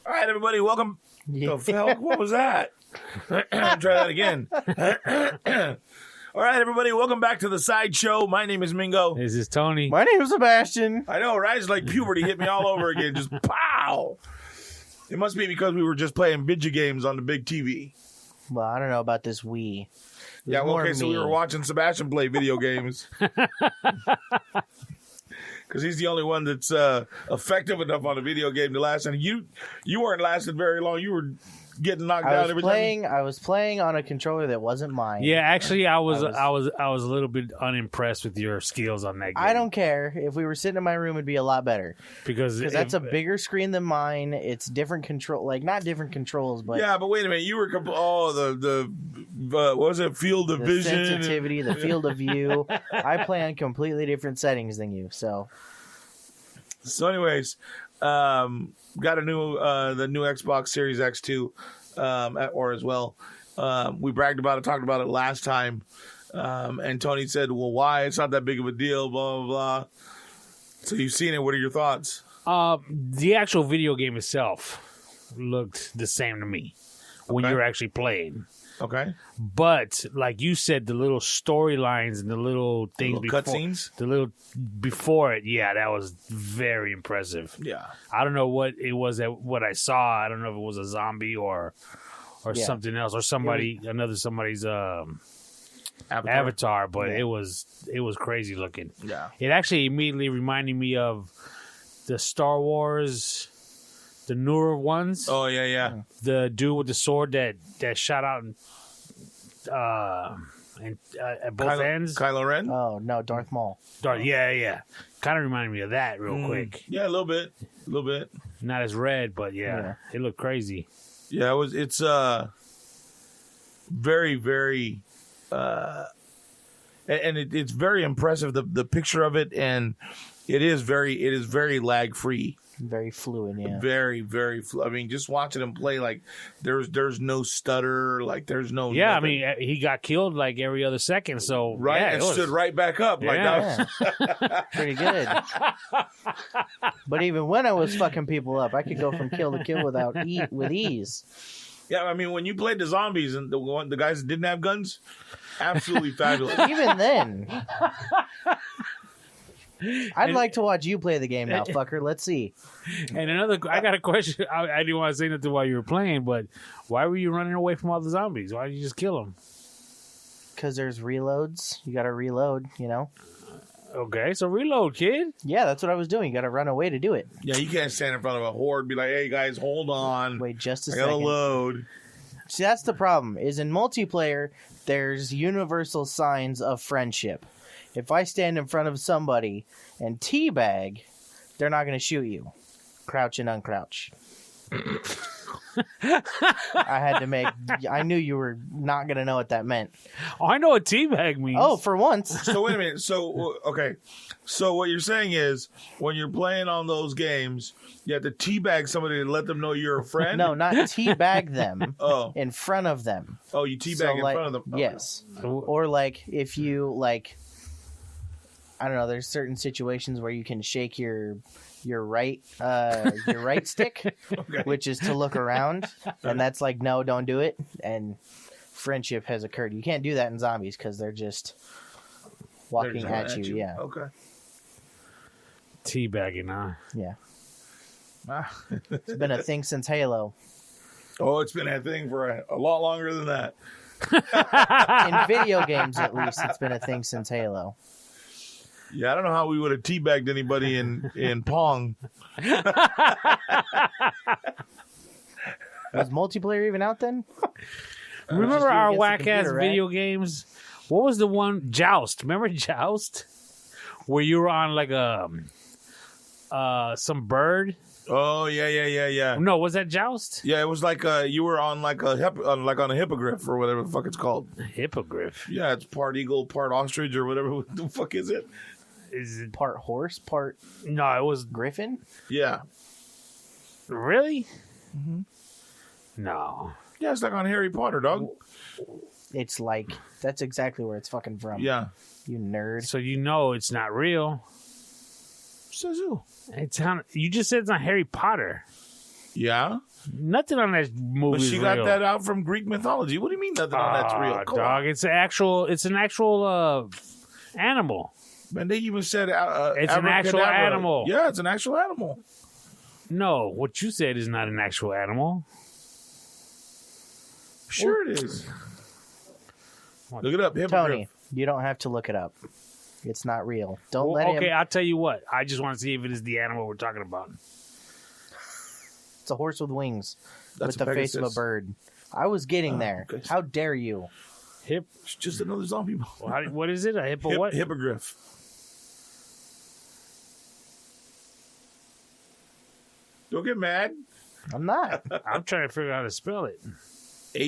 All right, everybody, welcome. Yeah. The fuck? What was that? Try that again. All right, everybody, welcome back to the Sideshow. My name is Mingo. This is Tony. My name's Sebastian. I know, right? It's like puberty hit me all over again. Just pow. It must be because we were just playing video games on the big TV. Well, I don't know about this Wii. Yeah, well, okay, so we were watching Sebastian play video games. Because he's the only one that's effective enough on a video game to last. And you weren't lasting very long. You were getting knocked out every time. I was playing on a controller that wasn't mine. Yeah, actually, I was a little bit unimpressed with your skills on that game. I don't care. If we were sitting in my room, it'd be a lot better. Because that's a bigger screen than mine. It's different control, like not different controls, but yeah. But wait a minute, you were what was it? Field of vision, sensitivity, the field of view. I play on completely different settings than you. So anyways, got a new the new Xbox Series X2 as well. We bragged about it, talked about it last time, and Tony said, "Well, why? It's not that big of a deal." Blah blah blah. So you've seen it. What are your thoughts? The actual video game itself looked the same to me when you were actually playing. Okay. But like you said, the little storylines and the little things, cutscenes, the little before it, yeah, that was very impressive. Yeah. I don't know what it was what I saw. I don't know if it was a zombie or something else or somebody's avatar, but it was crazy looking. Yeah. It actually immediately reminded me of the Star Wars, the newer ones. Oh yeah. The dude with the sword that shot out at both ends. Kylo Ren. oh no, Darth Maul. Yeah. Kind of reminded me of that real quick. Yeah, a little bit. Not as red, but yeah, it looked crazy. Yeah, it's very, very, and it's very impressive. The picture of it, and it is very lag free. Very fluid, yeah. Very, very I mean, just watching him play, like there's no stutter, like there's no. Yeah, nothing. I mean, he got killed like every other second, so right, yeah, and stood right back up, like that. Yeah. Pretty good. But even when I was fucking people up, I could go from kill to kill with ease. Yeah, I mean, when you played the zombies and the guys that didn't have guns, absolutely fabulous. Even then. I'd like to watch you play the game now, fucker. Let's see. And I got a question. I didn't want to say nothing while you were playing, but why were you running away from all the zombies? Why did you just kill them? Because there's reloads. You got to reload, you know? Okay, so reload, kid. Yeah, that's what I was doing. You got to run away to do it. Yeah, you can't stand in front of a horde and be like, hey, guys, hold on. Wait just a I second. gotta load. See, that's the problem. Is in multiplayer, there's universal signs of friendship. If I stand in front of somebody and teabag, they're not going to shoot you. Crouch and uncrouch. I knew you were not going to know what that meant. Oh, I know what teabag means. Oh, for once. So wait a minute. So, okay. So what you're saying is when you're playing on those games, you have to teabag somebody to let them know you're a friend? No, not teabag them. Oh. In front of them. Oh, you teabag in front of them? Okay. Yes. Or like if you like... I don't know. There's certain situations where you can shake your right stick, Okay. which is to look around, and that's like no, don't do it. And friendship has occurred. You can't do that in zombies because they're just walking at you. Yeah. Okay. Teabagging, huh? Yeah. Ah. It's been a thing since Halo. Oh, it's been a thing for a lot longer than that. In video games, at least, it's been a thing since Halo. Yeah, I don't know how we would have teabagged anybody in Pong. Was multiplayer even out then? Remember our whack ass computer, right? video games? What was the one? Joust. Remember Joust? Where you were on like some bird? Oh yeah. No, was that Joust? Yeah, it was like you were on like on a hippogriff or whatever the fuck it's called. Hippogriff. Yeah, it's part eagle, part ostrich or whatever. What the fuck is it? Is it? Part horse, part No, it was griffin? Yeah. really. Mm-hmm. No. Yeah, it's like on Harry Potter, dog. It's like, that's exactly where it's fucking from. Yeah. You nerd. So you know it's not real. Says who? You just said it's not Harry Potter. Yeah, Nothing on that movie. but she is got real. that out from Greek mythology. What do you mean nothing on that's real? Come dog. on. It's an actual animal. Man, they even said It's an actual abracadabra. animal. Yeah, it's an actual animal. No, what you said is not an actual animal. Sure it is. Look it up, hippogriff. Tony, you don't have to look it up. It's not real. Don't let Okay, him. I'll tell you what. I just want to see if it is the animal we're talking about. It's a horse with wings That's with the a face of a Pegasus. bird. I was getting there. okay. How dare you? Hip. It's just another zombie movie. What is it? A hippo? What? Hippogriff. Don't get mad. I'm not. I'm trying to figure out how to spell it.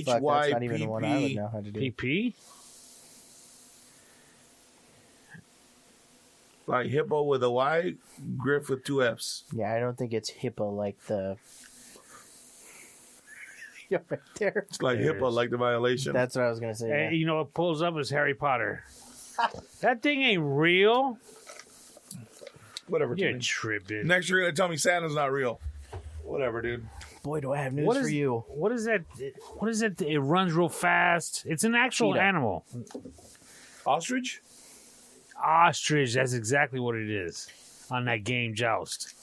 Fuck, that's not even the one I would HYPP. know how to do. PP. Like hippo with a Y, griff with 2 F's. Yeah, I don't think it's hippo like the. Yeah, right there. It's like There it hippo, is. like the violation. That's what I was gonna say. And, you know what pulls up is Harry Potter. That thing ain't real. Whatever. You're Tony. tripping. Next, you're gonna tell me Santa's not real. Whatever, dude. Boy, do I have news What for is you. What is that? What is that? It runs real fast. It's an actual Cheetah. animal. Ostrich? Ostrich. That's exactly what it is on that game Joust.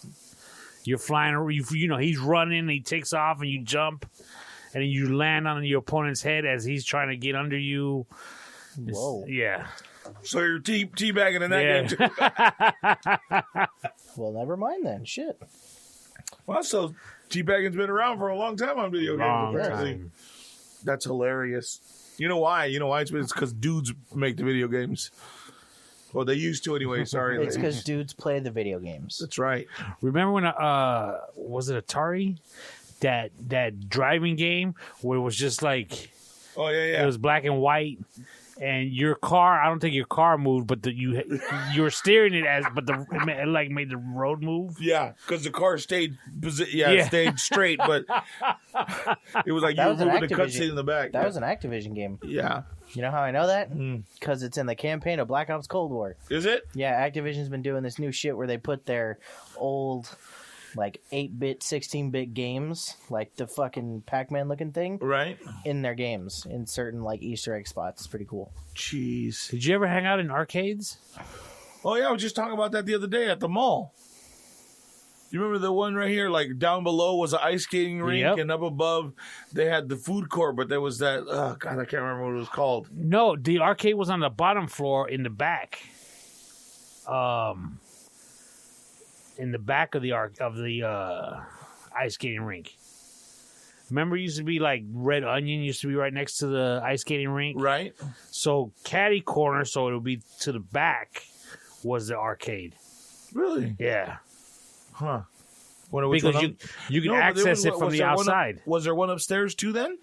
You're flying. You know he's running. He takes off, and you jump, and then you land on your opponent's head as he's trying to get under you. Whoa. Yeah. So you're teabagging in that game too. Well, never mind then. Shit. Well, so teabagging's been around for a long time on video games. Long apparently. time. That's hilarious. You know why? It's because dudes make the video games. Well, they used to anyway. Sorry, It's ladies. because dudes play the video games. That's right. Remember when was it Atari? That driving game where it was just like Oh yeah. it was black and white, and your car. I don't think your car moved, but you were steering it it like made the road move. Yeah, because the car stayed, Yeah. it stayed straight, but it was like That you was were an moving the Activision. cutscene in the back. That was an Activision game. Yeah. You know how I know that? Mm. Because it's in the campaign of Black Ops Cold War. Is it? Yeah, Activision's been doing this new shit where they put their old, like, 8-bit, 16-bit games, like the fucking Pac-Man looking thing, Right. in their games, in certain, like, Easter egg spots. It's pretty cool. Jeez. Did you ever hang out in arcades? Oh yeah, I was just talking about that the other day at the mall. You remember the one right here? Like down below was an ice skating rink, Yep. and up above they had the food court. But there was that. Oh God, I can't remember what it was called. No, the arcade was on the bottom floor in the back. In the back of the ice skating rink. Remember, it used to be like Red Onion used to be right next to the ice skating rink. Right. So caddy corner, so it would be to the back, was the arcade. Really? Yeah, Huh. Wonder which because one you can No, but there access was- it from was the there one up- outside. was there one upstairs too? Then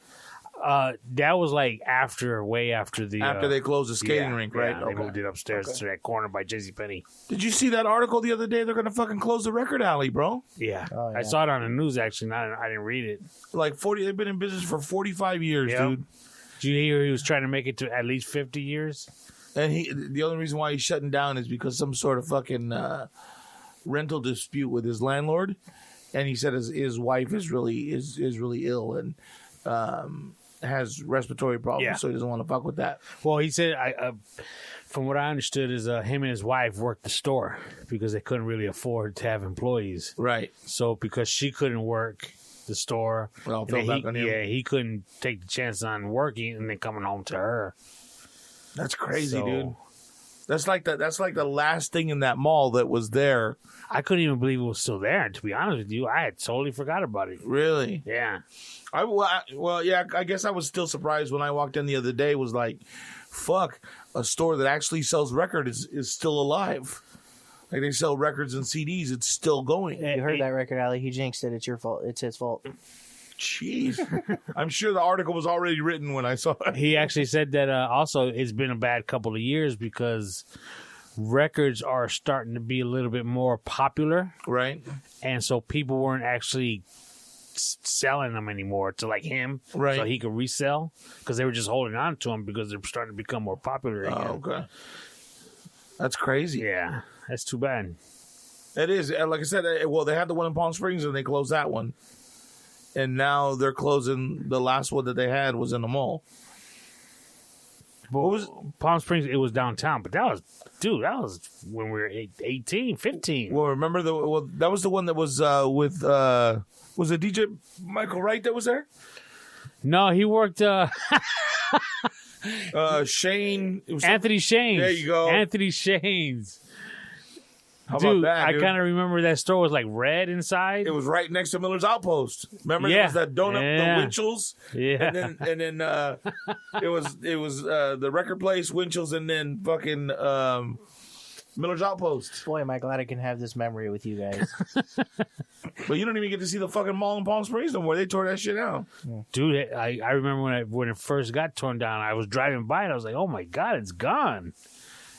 That was like way after the after they closed the skating yeah, rink, right? Yeah, they moved it upstairs Okay. to that corner by JCPenney. Did you see that article the other day? They're gonna fucking close the record alley, bro. Yeah. Oh, yeah. I saw it on the news actually. I didn't read it. Like 40. They've been in business for 45 years, Yeah. dude. Did you hear he was trying to make it to at least 50 years? And the only reason why he's shutting down is because some sort of fucking rental dispute with his landlord, and he said his wife is really ill and has respiratory problems, Yeah. so he doesn't want to fuck with that. Well, he said, from what I understood, is him and his wife worked the store because they couldn't really afford to have employees. Right. So because she couldn't work the store, Well, and fell then back on him. he couldn't take the chance on working and then coming home to her. That's crazy, So, dude. That's like the last thing in that mall that was there. I couldn't even believe it was still there. To be honest with you, I had totally forgot about it. Really? Yeah. I guess I was still surprised when I walked in the other day. Was like, fuck, a store that actually sells records is still alive. Like they sell records and CDs, it's still going. You heard that, Record Alley? He jinxed it. It's your fault. It's his fault. Jeez, I'm sure the article was already written when I saw it. He actually said that also it's been a bad couple of years because records are starting to be a little bit more popular, Right, and so people weren't actually selling them anymore to like him, Right. So he could resell because they were just holding on to them because they're starting to become more popular again. Oh, okay. That's crazy. Yeah, that's too bad. It is. Like I said, well, they had the one in Palm Springs and they closed that one. and now they're closing. The last one that they had was in the mall. What was Palm Springs? It was downtown, but that was when we were 18, 15. Well, remember that was the one that was with was it DJ Michael Wright that was there? No, he worked. Shane. It was Anthony Shanes. There you go. Anthony Shanes. How Dude, about that, dude? I kind of remember that store was like red inside. It was right next to Miller's Outpost. Remember, Yeah. It was that donut, Yeah. the Winchell's, Yeah. and then it was the record place, Winchell's, and then fucking Miller's Outpost. Boy, am I glad I can have this memory with you guys. But you don't even get to see the fucking mall in Palm Springs no more. They tore that shit down. Dude, I remember when it first got torn down, I was driving by and I was like, oh my God, it's gone.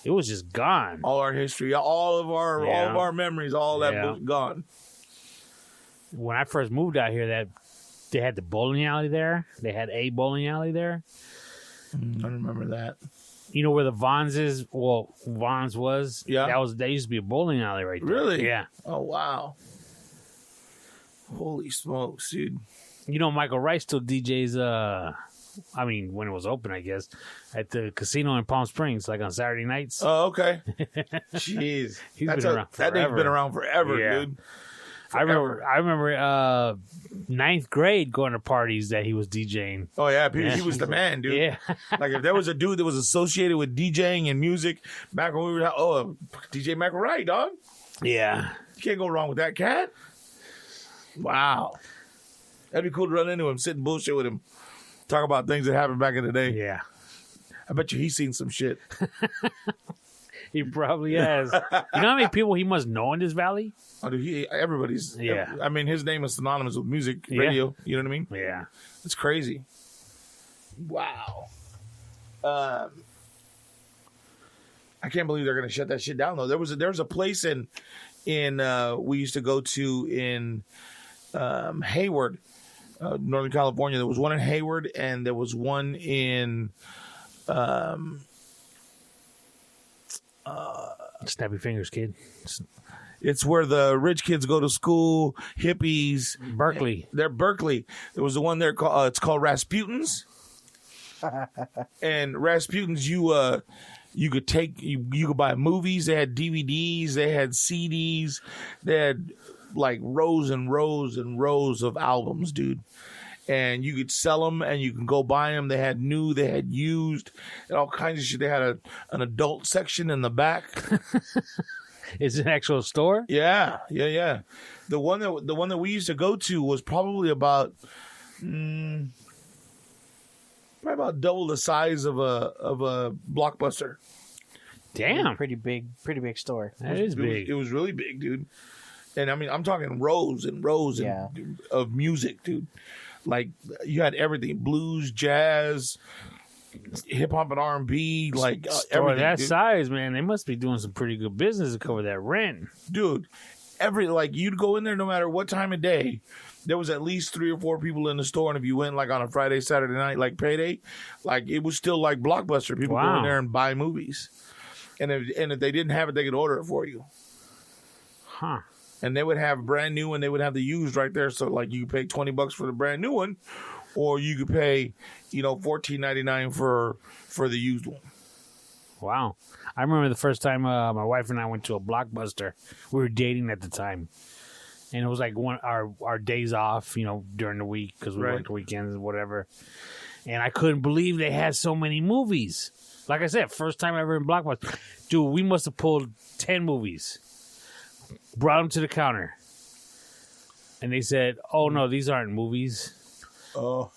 It was just gone. All our history, all of our memories, all that was gone. When I first moved out here, they had the bowling alley there. They had a bowling alley there. I remember that. You know where the Vons is? Well, Vons was. Yeah. That used to be a bowling alley right there. Really? Yeah. Oh, wow. Holy smokes, dude. You know, Michael Wright still DJs, I mean, when it was open, I guess, at the casino in Palm Springs, like on Saturday nights. Oh, okay. Jeez. He's been around that nigga's forever. been around forever, Yeah. dude. I remember ninth grade going to parties that he was DJing. Oh, yeah. He was the man, dude. Yeah. Like, if there was a dude that was associated with DJing and music back when we were, DJ Michael Wright, dog. Yeah. You can't go wrong with that cat. Wow. That'd be cool to run into him, sit and bullshit with him, talk about things that happened back in the day. Yeah. I bet you he's seen some shit. He probably has. You know how many people he must know in this valley? Oh, dude, everybody's. Yeah. I mean, his name is synonymous with music, Yeah. radio. You know what I mean? Yeah. It's crazy. Wow. I can't believe they're going to shut that shit down though. There was a place in we used to go to in Hayward, Northern California. There was one in Hayward, and there was one in Snappy fingers, kid. it's where the rich kids go to school, hippies. Berkeley. They're Berkeley. There was the one there called it's called Rasputin's. And Rasputin's, you could buy movies. They had DVDs. They had CDs. They had like rows and rows and rows of albums, dude. And you could sell them, and you can go buy them. They had new, they had used, and all kinds of shit. They had an adult section in the back. Is it an actual store? Yeah. The one that we used to go to was probably about double the size of a Blockbuster. Damn. Pretty big store. That is big. It was really big, dude. And I mean, I'm talking rows and rows of music, dude. Like you had everything: blues, jazz, hip hop, and R&B. Like Store everything. that Dude. size, man, they must be doing some pretty good business to cover that rent. Dude, you'd go in there no matter what time of day. There was at least 3 or 4 people in the store, and if you went like on a Friday, Saturday night, like payday, like it was still like Blockbuster. People go in there and buy movies, and if they didn't have it, they could order it for you. Huh. And they would have brand new, and they would have the used right there. So like you could pay $20 for the brand new one, or you could pay, $14.99 for the used one. Wow. I remember the first time my wife and I went to a Blockbuster. We were dating at the time. And it was like our days off, during the week because we worked weekends and whatever. And I couldn't believe they had so many movies. Like I said, first time ever in Blockbuster. Dude, we must have pulled 10 movies. Brought them to the counter. And they said, oh, no, these aren't movies. Oh.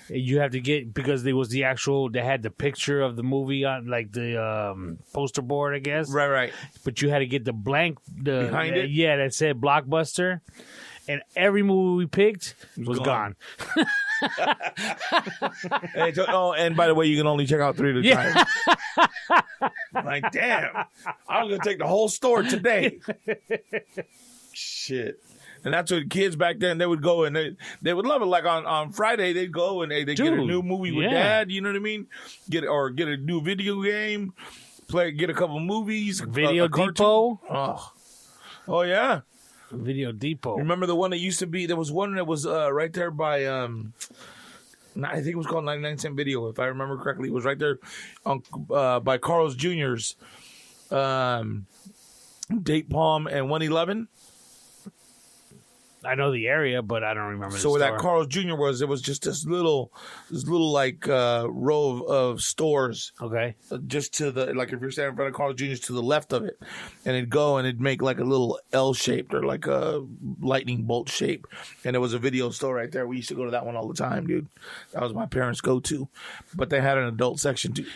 You have to get, because they had the picture of the movie on, like, the poster board, I guess. Right. But you had to get the blank. Behind it? Yeah, that said Blockbuster. And every movie we picked was gone. And by the way, you can only check out 3 at a time. Like, damn. I was going to take the whole store today. Shit. And that's what kids back then, they would go and they would love it. Like on Friday, they'd go and they get a new movie with dad, you know what I mean? Get a new video game, get a couple movies. Video a cartoon. Depot. Oh, yeah. Video Depot. Remember the one that used to be? There was one that was right there by. I think it was called 99 Cent Video, if I remember correctly. It was right there on by Carl's Jr.'s Date Palm and 111. I know the area, but I don't remember. So the where store. that Carl's Jr. was, it was just this little like row of stores. Okay. Just to the, like, if you're standing in front of Carl's Jr.'s, to the left of it, and it'd go and it'd make like a little L shaped or like a lightning bolt shape, and there was a video store right there. We used to go to that one all the time, dude. That was my parents' go to, but they had an adult section too.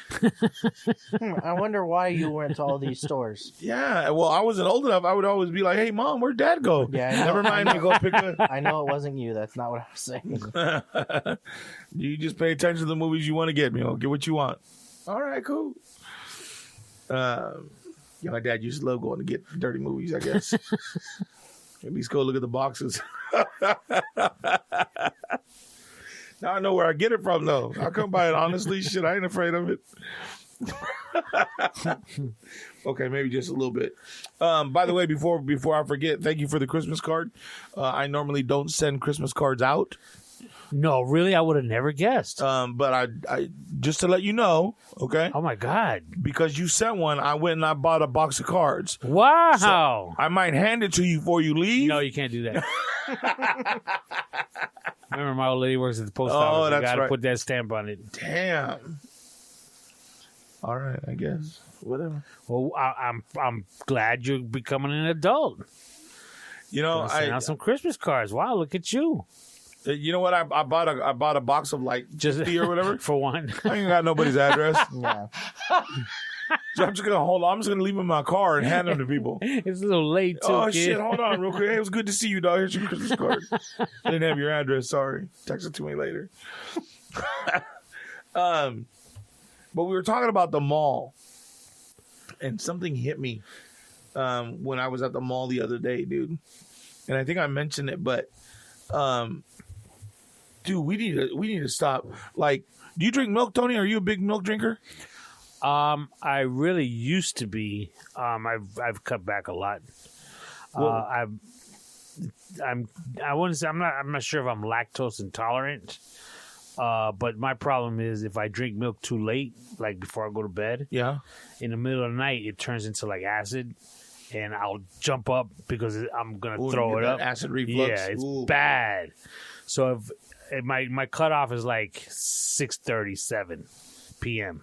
I wonder why you went to all these stores. Yeah, well, I wasn't old enough. I would always be like, "Hey, Mom, where'd Dad go?" Yeah, I know. Never mind. Me go pick a. I know it wasn't you. That's not what I was saying. You just pay attention to the movies you want to get, get what you want. All right, cool. My dad used to love going to get dirty movies, I guess. At least go look at the boxes. Now I know where I get it from, though. I'll come by it honestly. Shit, I ain't afraid of it. Okay, maybe just a little bit. By the way, before I forget, thank you for the Christmas card. I normally don't send Christmas cards out. No, really, I would have never guessed. But I just to let you know, okay? Oh my God! Because you sent one, I went and I bought a box of cards. Wow! So I might hand it to you before you leave. No, you can't do that. Remember, my old lady works at the post Oh, office. that's You gotta right. put that stamp on it. Damn. All right, I guess. Whatever. Well, I'm glad you're becoming an adult. You know, Send out some Christmas cards. Wow, look at you. You know what? I bought a box of like Just 50 or whatever. for one. I ain't got nobody's address. Yeah. So I'm just gonna hold on. I'm just gonna leave them in my car and hand them to people. It's a little late too, Oh kid. shit! Hold on, real quick. Hey, it was good to see you, dog. Here's your Christmas card. I didn't have your address. Sorry. Text it to me later. But we were talking about the mall, and something hit me when I was at the mall the other day, dude. And I think I mentioned it, but dude, we need to stop. Like, do you drink milk, Tony? Are you a big milk drinker? I really used to be. I've cut back a lot. I'm not sure if I'm lactose intolerant. But my problem is if I drink milk too late, like before I go to bed, Yeah. in the middle of the night, it turns into like acid, and I'll jump up because I'm gonna throw it up. Acid reflux. Yeah, it's Ooh. bad. So if my cutoff is like 6:37 p.m.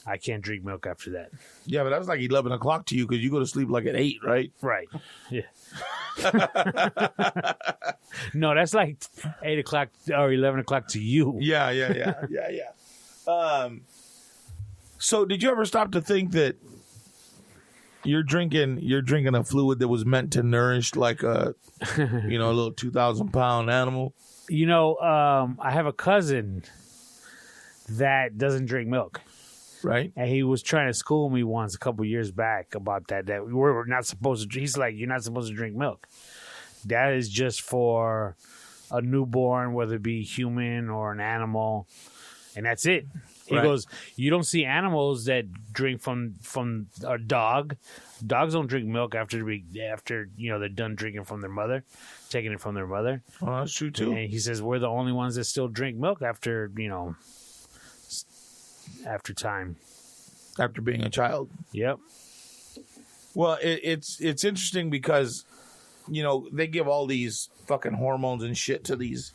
I can't drink milk after that. Yeah, but that's like 11 o'clock to you because you go to sleep like at 8, right? Right. Yeah. No, that's like 8 o'clock or 11 o'clock to you. Yeah. So did you ever stop to think that you're drinking a fluid that was meant to nourish like a little 2,000-pound animal? You know, I have a cousin that doesn't drink milk. Right? And he was trying to school me once a couple years back about that we're not supposed to. He's like, you're not supposed to drink milk. That is just for a newborn, whether it be human or an animal, and that's it. He goes, you don't see animals that drink from a dog. Dogs don't drink milk after they're done drinking from their mother, taking it from their mother. Oh, that's true too. And he says we're the only ones that still drink milk after time. After being a child. Yep. Well, it's interesting because, they give all these fucking hormones and shit to these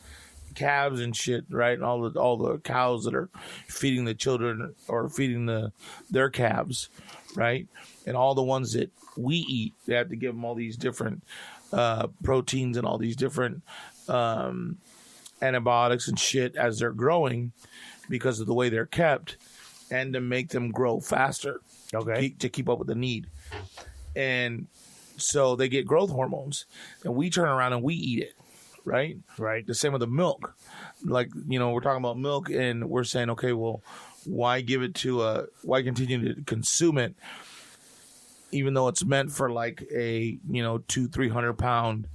calves and shit, right? And all the cows that are feeding the children or feeding their calves, right? And all the ones that we eat, they have to give them all these different proteins and all these different antibiotics and shit as they're growing because of the way they're kept, and to make them grow faster. Okay. To keep up with the need. And so they get growth hormones, and we turn around and we eat it, right? Right. The same with the milk. Like, we're talking about milk, and we're saying, okay, well, why why continue to consume it, even though it's meant for like a 200-300 pound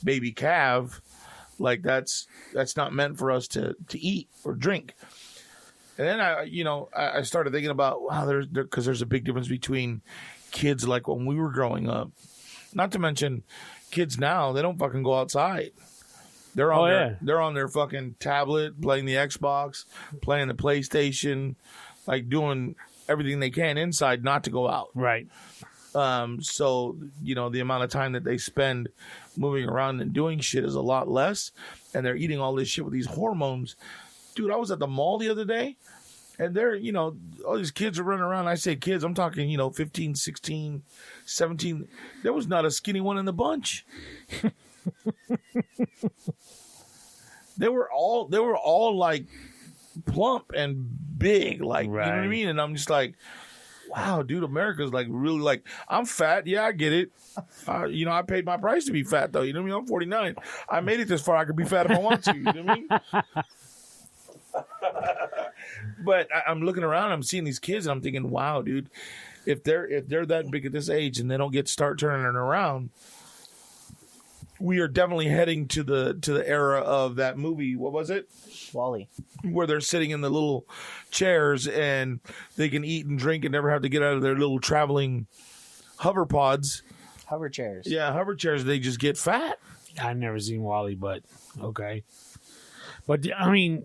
baby calf? Like that's not meant for us to eat or drink. And then I started thinking about, wow, there's a big difference between kids like when we were growing up. Not to mention kids now, they don't fucking go outside. They're on their fucking tablet, playing the Xbox, playing the PlayStation, like doing everything they can inside not to go out. Right. So, the amount of time that they spend moving around and doing shit is a lot less. And they're eating all this shit with these hormones. Dude, I was at the mall the other day, and they're, all these kids are running around. I say kids, I'm talking, 15, 16, 17. There was not a skinny one in the bunch. They were all like plump and big, like, right. You know what I mean? And I'm just like, wow, dude, America's like really like, I'm fat. Yeah, I get it. I paid my price to be fat, though. You know what I mean? I'm 49. I made it this far. I could be fat if I want to. You know what I mean? But I'm looking around. I'm seeing these kids, and I'm thinking, wow, dude, if they're that big at this age and they don't start turning it around, we are definitely heading to the era of that movie. What was it? Wall-E. Where they're sitting in the little chairs and they can eat and drink and never have to get out of their little traveling hover pods. Hover chairs. Yeah, hover chairs. They just get fat. I've never seen Wall-E, but okay. But I mean,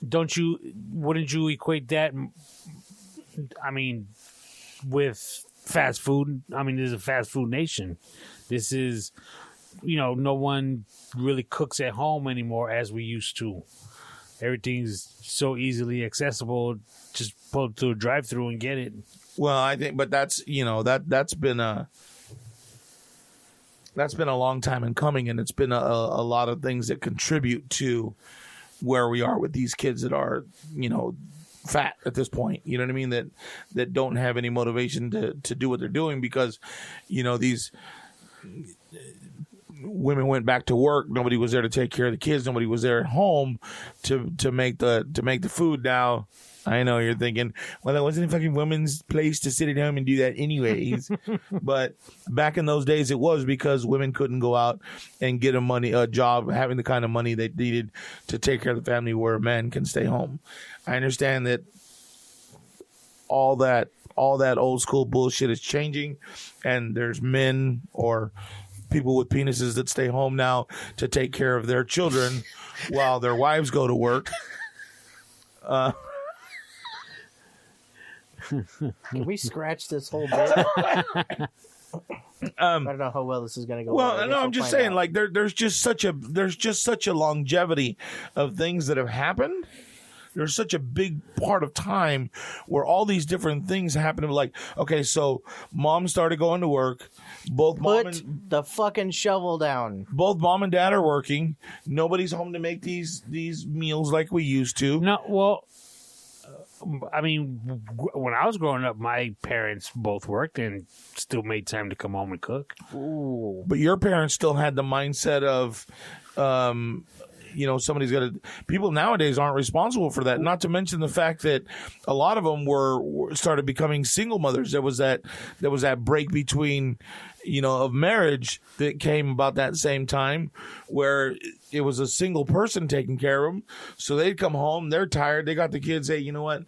wouldn't you equate that? I mean, with fast food. I mean, this is a fast food nation. This is, no one really cooks at home anymore as we used to. Everything's so easily accessible. Just pull up to a drive-through and get it. Well, I think, but that's that's been a long time in coming, and it's been a lot of things that contribute to where we are with these kids that are fat at this point. You know what I mean? That don't have any motivation to do what they're doing because these women went back to work. Nobody was there to take care of the kids. Nobody was there at home to make the food. Now, I know you're thinking, well, it wasn't a fucking women's place to sit at home and do that anyways. But back in those days, it was because women couldn't go out and get a job, having the kind of money they needed to take care of the family where a man can stay home. I understand that all that old school bullshit is changing, and there's men or people with penises that stay home now to take care of their children while their wives go to work. Can we scratch this whole bit? I don't know how well this is going to go. Well, no, I'm just saying, like there's just such a longevity of things that have happened. There's such a big part of time where all these different things happen. Like, okay, so mom started going to work. Put the fucking shovel down. Both mom and dad are working. Nobody's home to make these meals like we used to. No, well, I mean, when I was growing up, my parents both worked and still made time to come home and cook. Ooh. But your parents still had the mindset of, somebody's got to. People nowadays aren't responsible for that. Not to mention the fact that a lot of them started becoming single mothers. There was that break between, of marriage that came about that same time, where it was a single person taking care of them. So they'd come home, they're tired, they got the kids. Hey, you know what?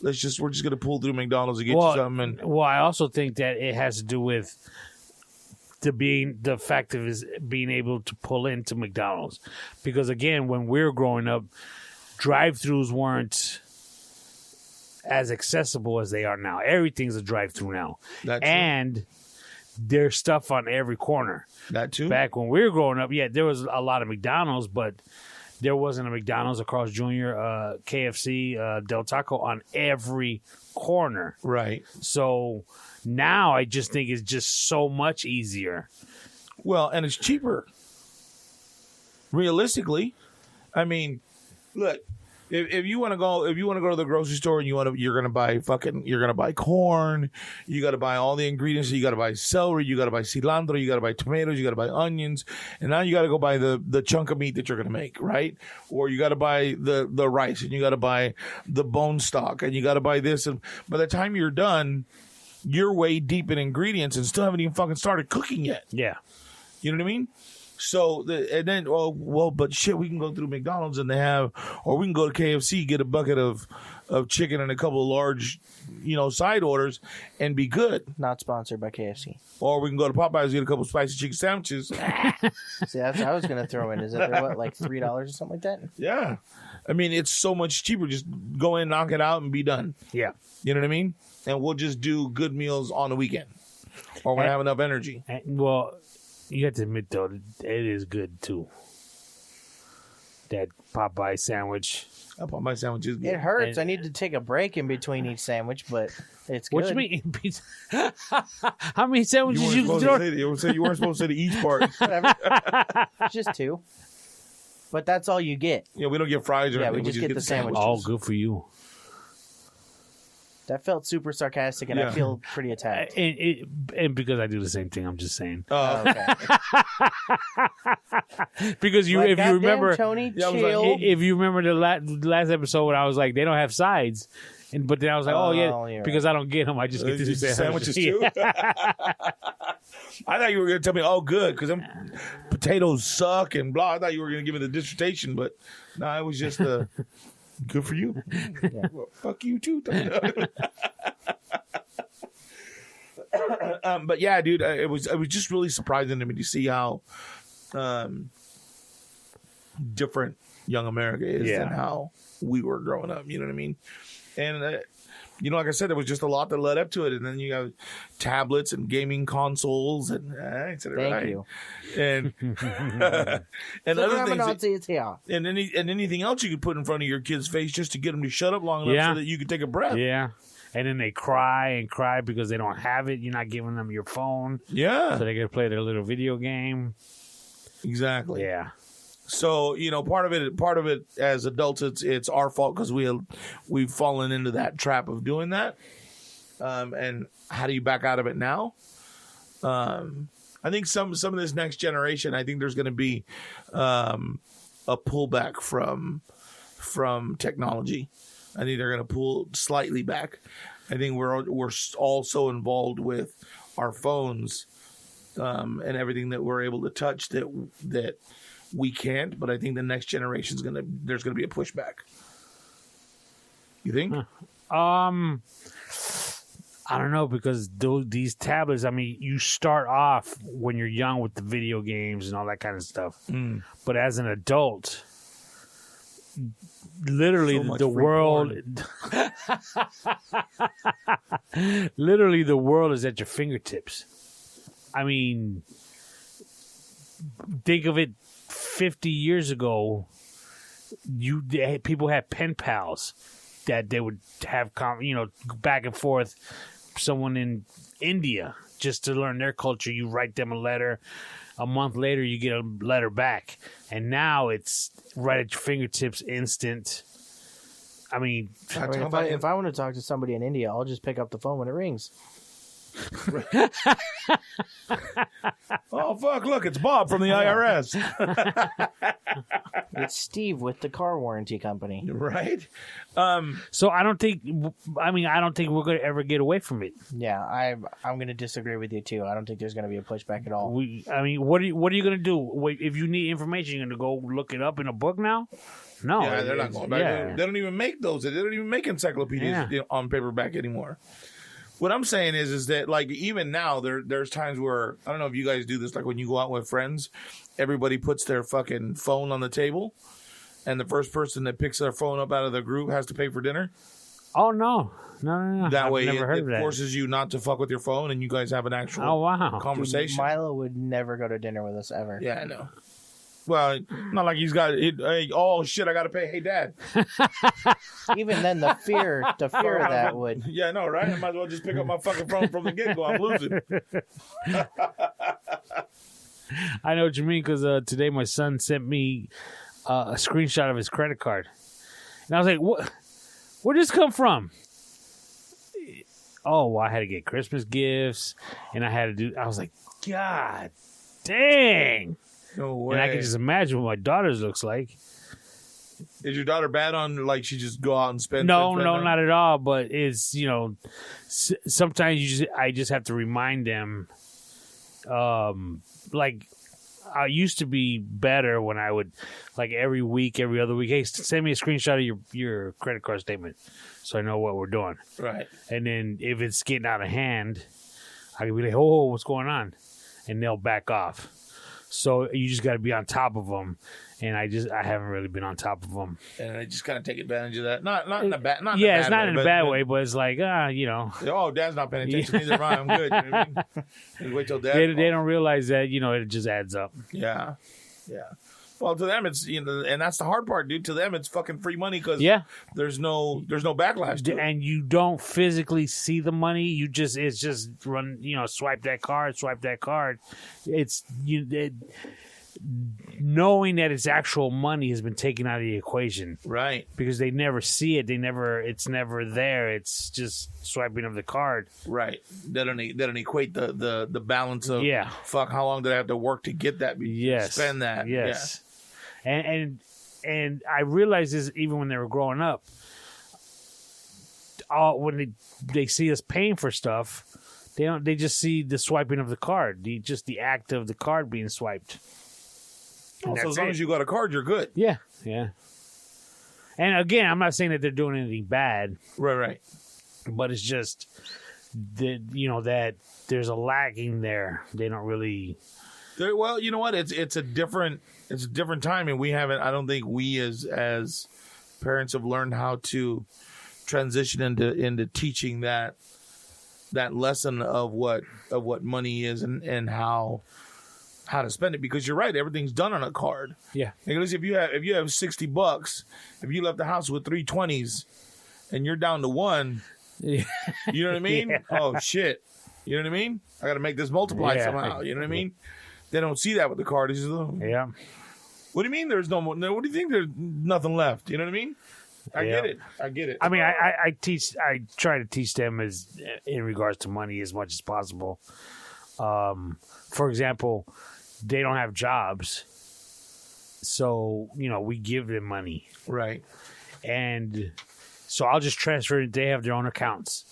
We're just gonna pull through McDonald's and get you something. Well, I also think that it has to do with the fact of being able to pull into McDonald's, because again, when we were growing up, drive-thrus weren't as accessible as they are now. Everything's a drive-thru now, and there's stuff on every corner. That too. Back when we were growing up, yeah, there was a lot of McDonald's, but there wasn't a McDonald's across Junior, KFC, Del Taco on every corner. Right. So now I just think it's just so much easier. Well, and it's cheaper. Realistically, I mean, look, if you want to go to the grocery store and you're gonna buy corn, you got to buy all the ingredients. You got to buy celery, you got to buy cilantro, you got to buy tomatoes, you got to buy onions, and now you got to go buy the chunk of meat that you're gonna make, right? Or you got to buy the rice, and you got to buy the bone stock, and you got to buy this. And by the time you're done, you're way deep in ingredients and still haven't even fucking started cooking yet. Yeah, you know what I mean? So, but shit, we can go through McDonald's and or we can go to KFC, get a bucket of of chicken and a couple of large, side orders and be good. Not sponsored by KFC. Or we can go to Popeyes, get a couple of spicy chicken sandwiches. See, that's what I was going to throw in. Is that they're what, like $3 or something like that? Yeah. I mean, it's so much cheaper. Just go in, knock it out, and be done. Yeah. You know what I mean? And we'll just do good meals on the weekend. Or when I have enough energy. Well, you have to admit, though, it is good, too. That Popeye sandwich. A Popeye sandwich is good. It hurts. I need to take a break in between each sandwich, but it's good. What you mean? How many sandwiches you throw? You weren't supposed to say the each part. Whatever. It's just 2. But that's all you get. Yeah, we don't get fries or Yeah, anything. we just get the sandwiches. Oh, good for you. That felt super sarcastic, and I feel pretty attacked. And because I do the same thing, I'm just saying. Oh, Okay. Because Like, if you goddamn, remember, Tony, Yeah, I was like, chill. if you remember the last episode when I was like, they don't have sides, but then I was like, Oh, yeah, you're because I don't get them, I just get the sandwiches sandwiches. too. I thought you were going to tell me, oh, good, because them potatoes suck and blah. I thought you were going to give me the dissertation, but no, it was just good for you. Yeah. Well, fuck you too. But yeah, dude, it was just really surprising to me to see how different young America is than how we were growing up. You know what I mean? And like I said, there was just a lot that led up to it, and then you got tablets and gaming consoles, and I said it Thank right. you. And and other things, and anything else you could put in front of your kid's face just to get them to shut up long enough so that you could take a breath. Yeah. And then they cry because they don't have it. You're not giving them your phone. Yeah. So they can play their little video game. Exactly. Yeah. So, part of it as adults, it's our fault because we've fallen into that trap of doing that. And how do you back out of it now? I think some of this next generation, I think there's going to be a pullback from technology. I think they're going to pull slightly back. I think we're all so involved with our phones and everything that we're able to touch that we can't. But I think the next generation there's going to be a pushback. You think? I don't know, because these tablets, I mean, you start off when you're young with the video games and all that kind of stuff. But as an adult, literally the world literally the world is at your fingertips. I mean, think of it, 50 years ago, people had pen pals that they would have back and forth. Someone in India, just to learn their culture, you write them a letter. A month later, you get a letter back. And now it's right at your fingertips, instant. I mean, if I want to talk to somebody in India, I'll just pick up the phone when it rings. Oh, fuck, look, it's Bob from the IRS. It's Steve with the car warranty company. Right? so I don't think we're going to ever get away from it. Yeah, I'm going to disagree with you, too. I don't think there's going to be a pushback at all. What are you going to do? Wait, if you need information, you're going to go look it up in a book now? No. Yeah, they're not going back. Yeah. They don't even make those. They don't even make encyclopedias on paperback anymore. What I'm saying is that, like, even now, there's times where, I don't know if you guys do this, like when you go out with friends, everybody puts their fucking phone on the table, and the first person that picks their phone up out of the group has to pay for dinner. Oh, no. That I've way, never heard of it that. forces you not to fuck with your phone, and you guys have an actual conversation. Dude, Milo would never go to dinner with us ever. Yeah, I know. Well, not like he's got it. Hey, oh shit, I got to pay. Hey, Dad. Even then, the fear of that would. Yeah, I know, right? I might as well just pick up my fucking phone from the get go. I'm losing. I know what you mean, because today my son sent me a screenshot of his credit card, and I was like, "What? Where'd this come from?" Oh, well, I had to get Christmas gifts, and I was like, God dang. No way. And I can just imagine what my daughter's looks like. Is your daughter bad on, like, she just go out and spend? No, not at all. But it's, sometimes I just have to remind them. Like, I used to be better when I would, like every week, every other week, hey, send me a screenshot of your credit card statement so I know what we're doing. Right. And then if it's getting out of hand, I could be like, oh, what's going on? And they'll back off. So you just got to be on top of them. And I haven't really been on top of them. And I just kind of take advantage of that. Not in a bad, not yeah, in a bad it's not way, in a bad way, but it's like, Oh, Dad's not paying attention. Neither am I. I'm good. You know what I mean? Just wait till Dad. They don't realize that, it just adds up. Yeah. Yeah. Well, to them, it's, and that's the hard part, dude. To them, it's fucking free money because there's no backlash to it. And you don't physically see the money. It's just run, swipe that card. Knowing that it's actual money has been taken out of the equation. Right. Because they never see it. It's never there. It's just swiping of the card. Right. They don't equate the balance of fuck, how long did I have to work to get that? Spend that. Yes. Yeah. And I realized this even when they were growing up. When they see us paying for stuff, they just see the swiping of the card. The act of the card being swiped. So as long as you got a card, you're good. Yeah, yeah. And again, I'm not saying that they're doing anything bad. Right. But it's just that there's a lacking there. They don't really. Well, you know what? It's a different time, and we haven't. I don't think we as parents have learned how to transition into teaching that lesson of what money is and how to spend it, because you're right, everything's done on a card. Yeah. Because if you have $60, if you left the house with 3 20s and you're down to 1, you know what I mean? Yeah. Oh shit. You know what I mean? I got to make this multiply somehow. You know what I mean? They don't see that with the card. It's just, yeah. What do you mean there's no more? What do you think there's nothing left? You know what I mean? I get it. I mean, I try to teach them in regards to money as much as possible. For example, they don't have jobs, so we give them money, right? And so I'll just transfer it. They have their own accounts.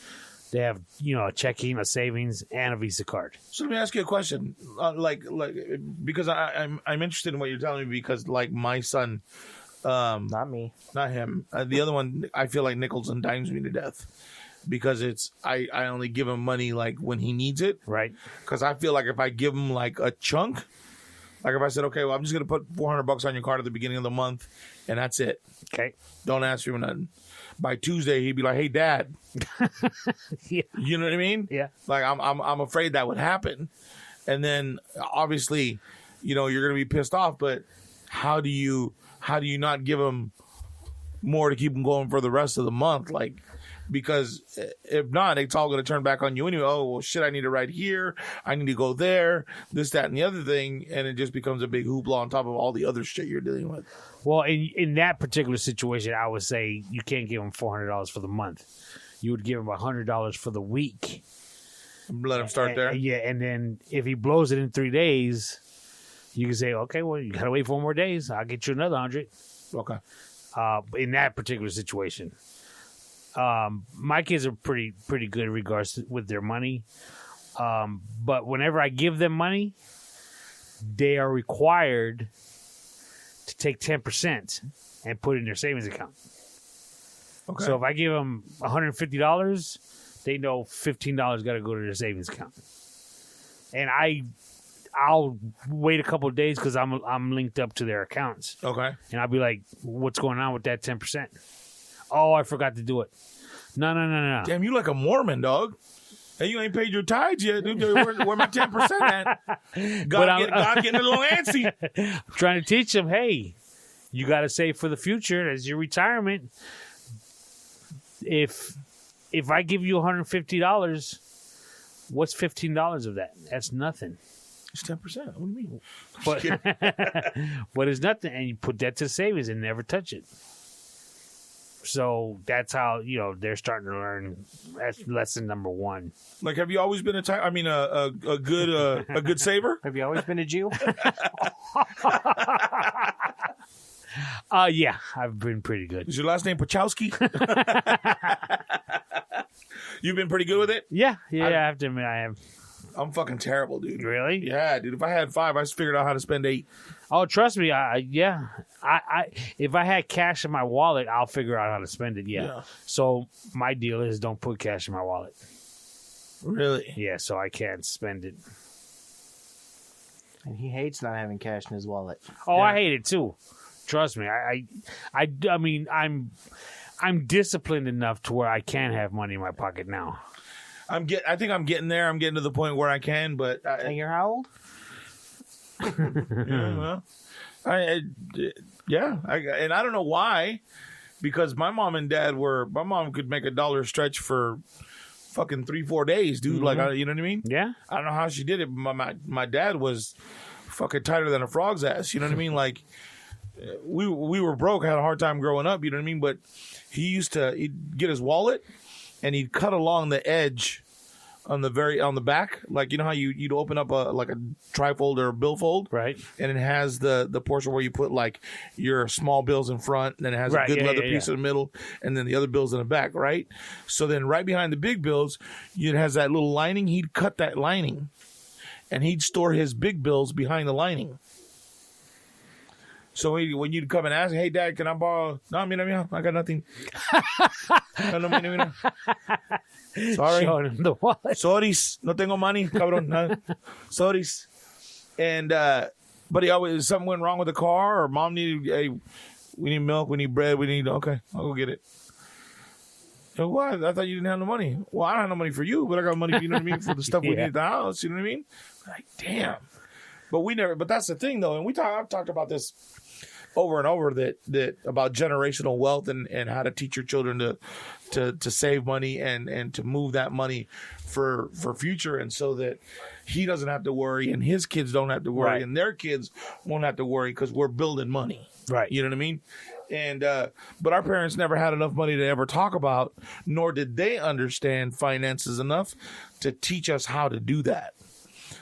They have a checking, a savings, and a Visa card. So let me ask you a question, like because I'm interested in what you're telling me, because like my son, not me, not him, the other one, I feel like nickels and dimes me to death. Because I only give him money like when he needs it. Right. Because I feel like if I give him like a chunk, like if I said, okay, well, I'm just going to put $400 on your card at the beginning of the month, and that's it. Okay. Don't ask for nothing. By Tuesday, he'd be like, hey, Dad. Yeah. You know what I mean? Yeah. Like I'm afraid that would happen. And then obviously, you're going to be pissed off, but how do you not give him more to keep him going for the rest of the month? Like, because if not, it's all going to turn back on you anyway. Oh, well, shit, I need to ride here. I need to go there, this, that, and the other thing. And it just becomes a big hoopla on top of all the other shit you're dealing with. Well, in that particular situation, I would say you can't give him $400 for the month. You would give him $100 for the week. Let him start there. Yeah, and then if he blows it in 3 days, you can say, okay, well, you got to wait 4 more days. I'll get you another 100. Okay. In that particular situation. My kids are pretty good in regards with their money. But whenever I give them money, they are required to take 10% and put it in their savings account. Okay. So if I give them $150, they know $15 got to go to their savings account. And I'll wait a couple of days because I'm linked up to their accounts. Okay. And I'll be like, what's going on with that 10%? Oh, I forgot to do it. No. Damn, you like a Mormon, dog. Hey, you ain't paid your tithes yet. Dude, where my 10% at? God getting a little antsy. I'm trying to teach them, hey, you got to save for the future as your retirement. If I give you $150, what's $15 of that? That's nothing. It's 10%. What do you mean? But it's nothing. And you put that to savings and never touch it. So that's how, they're starting to learn. That's lesson number 1. Like, have you always been a good saver? Have you always been a Jew? Yeah, I've been pretty good. Is your last name Pachowski? You've been pretty good with it? Yeah, I have to admit I have. I'm fucking terrible, dude. Really? Yeah, dude. If I had 5, I figured out how to spend 8. Oh, trust me. I if I had cash in my wallet, I'll figure out how to spend it. Yeah. So my deal is don't put cash in my wallet. Really? Yeah, so I can't spend it. And he hates not having cash in his wallet. Oh, I hate it too. Trust me. I mean, I'm disciplined enough to where I can have money in my pocket now. I think I'm getting there. I'm getting to the point where I can, but And you're how old? yeah, well, and I don't know why, because my mom could make $1 stretch for fucking 3-4 days, dude. Mm-hmm. Like, you know what I mean? Yeah. I don't know how she did it. My dad was fucking tighter than a frog's ass. You know what I mean? Like, we were broke, had a hard time growing up. You know what I mean? But he'd get his wallet and he'd cut along the edge on the back, like, you know how you'd open up a trifold or a billfold, right? And it has the portion where you put like your small bills in front, and then it has a good leather piece in the middle, and then the other bills in the back, right? So then right behind the big bills, it has that little lining. He'd cut that lining, and he'd store his big bills behind the lining. So when you'd come and ask, "Hey, Dad, can I borrow?" No, mira, I got nothing. No, mira. Sorry. Showing him the wallet. Sorrys. No tengo money, cabrón. No. Sorrys. And, but he always, something went wrong with the car, or mom needed, hey, we need milk, we need bread, okay, I'll go get it. So, what? I thought you didn't have no money. Well, I don't have no money for you, but I got money, you know what I mean, for the stuff we need at the house, you know what I mean? Like, damn. But that's the thing, though, and I've talked about this over and over, that about generational wealth and how to teach your children to save money and to move that money for future, and so that he doesn't have to worry and his kids don't have to worry, right, and their kids won't have to worry, because we're building money, right? You know what I mean? And but our parents never had enough money to ever talk about, nor did they understand finances enough to teach us how to do that.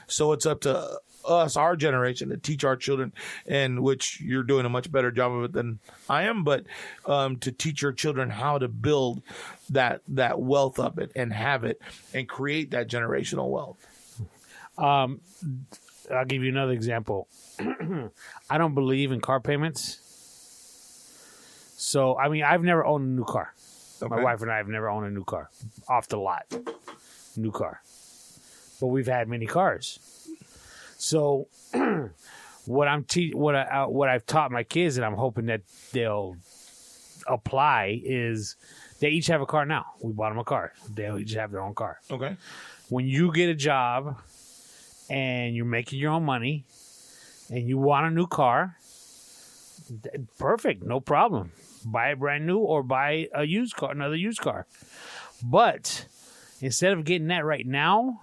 So it's up to us, our generation, to teach our children, and which you're doing a much better job of it than I am, but to teach your children how to build that wealth up and have it and create that generational wealth. I'll give you another example. I don't believe in car payments. So, I mean, I've never owned a new car. Okay. My wife and I have never owned a new car. Off the lot. New car. But we've had many cars. So, what I've taught my kids, and I'm hoping that they'll apply, is they each have a car now. We bought them a car. They'll each have their own car. Okay. When you get a job and you're making your own money and you want a new car, perfect, no problem. Buy it brand new or buy a used car, another used car. But instead of getting that right now,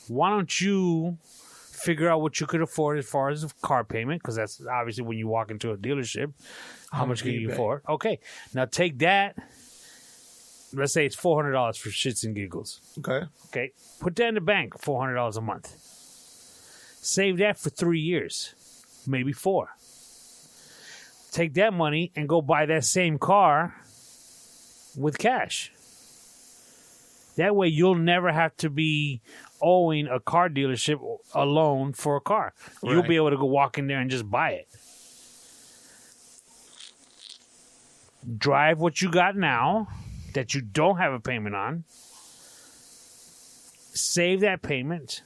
why don't you figure out what you could afford as far as a car payment, because that's obviously when you walk into a dealership, how much can you afford? Okay, now take that. Let's say it's $400 for shits and giggles. Okay, put that in the bank, $400 a month. Save that for 3 years, maybe 4. Take that money and go buy that same car with cash. That way you'll never have to be owing a car dealership a loan for a car. Right. You'll be able to go walk in there and just buy it. Drive what you got now that you don't have a payment on. Save that payment.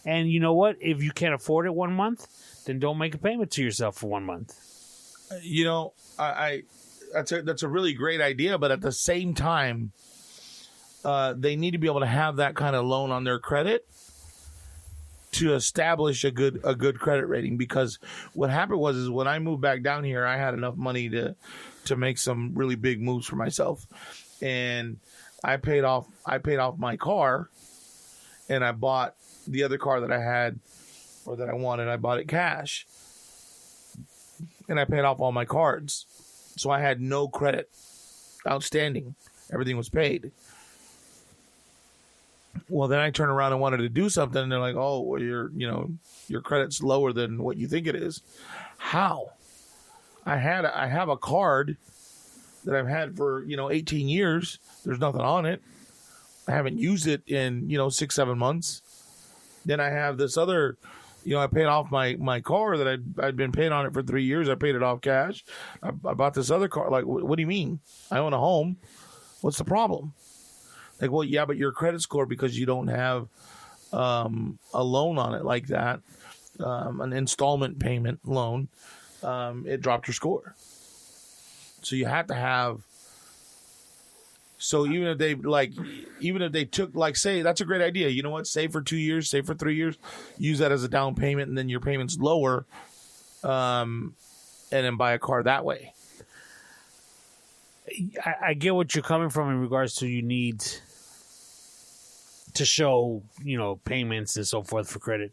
And you know what? If you can't afford it 1 month, then don't make a payment to yourself for 1 month. You know, that's a really great idea, but at the same time, they need to be able to have that kind of loan on their credit to establish a good credit rating. Because what happened was when I moved back down here, I had enough money to make some really big moves for myself, and I paid off my car, and I bought the other car that I had or that I wanted. I bought it cash, and I paid off all my cards, so I had no credit outstanding. Everything was paid. Well, then I turned around and wanted to do something, and they're like, "Oh, well, your credit's lower than what you think it is." How? I have a card that I've had for 18 years. There's nothing on it. I haven't used it in 6-7 months. Then I have this other, I paid off my car that I'd been paying on it for 3 years. I paid it off cash. I bought this other car. Like, what do you mean? I own a home. What's the problem? Like, well, yeah, but your credit score, because you don't have a loan on it like that, an installment payment loan, it dropped your score. So you have to have. So even if they took, like, say, that's a great idea. You know what? Save for 2 years, save for 3 years, use that as a down payment, and then your payment's lower, and then buy a car that way. I get what you're coming from in regards to you need to show, payments and so forth for credit.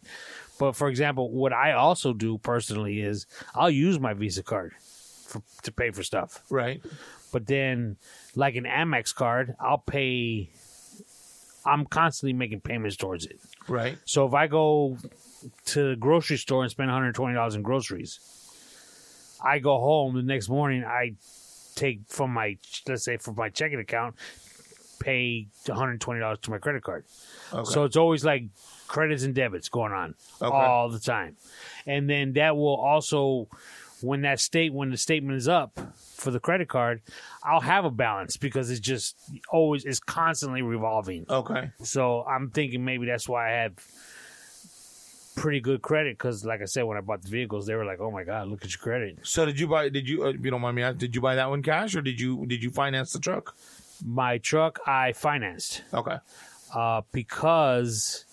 But for example, what I also do personally is I'll use my Visa card to pay for stuff. Right. But then, like an Amex card, I'm constantly making payments towards it. Right. So if I go to the grocery store and spend $120 in groceries, I go home the next morning, I take from my checking account, pay $120 to my credit card. Okay. So it's always like credits and debits going on all the time. And then that will also, when the statement is up for the credit card, I'll have a balance because it's just it's constantly revolving. Okay. So I'm thinking maybe that's why I had pretty good credit, because like I said, when I bought the vehicles, they were like, "Oh my God, look at your credit." So did you if you don't mind me asking, did you buy that one cash, or did you finance the truck? My truck I financed. Okay. Because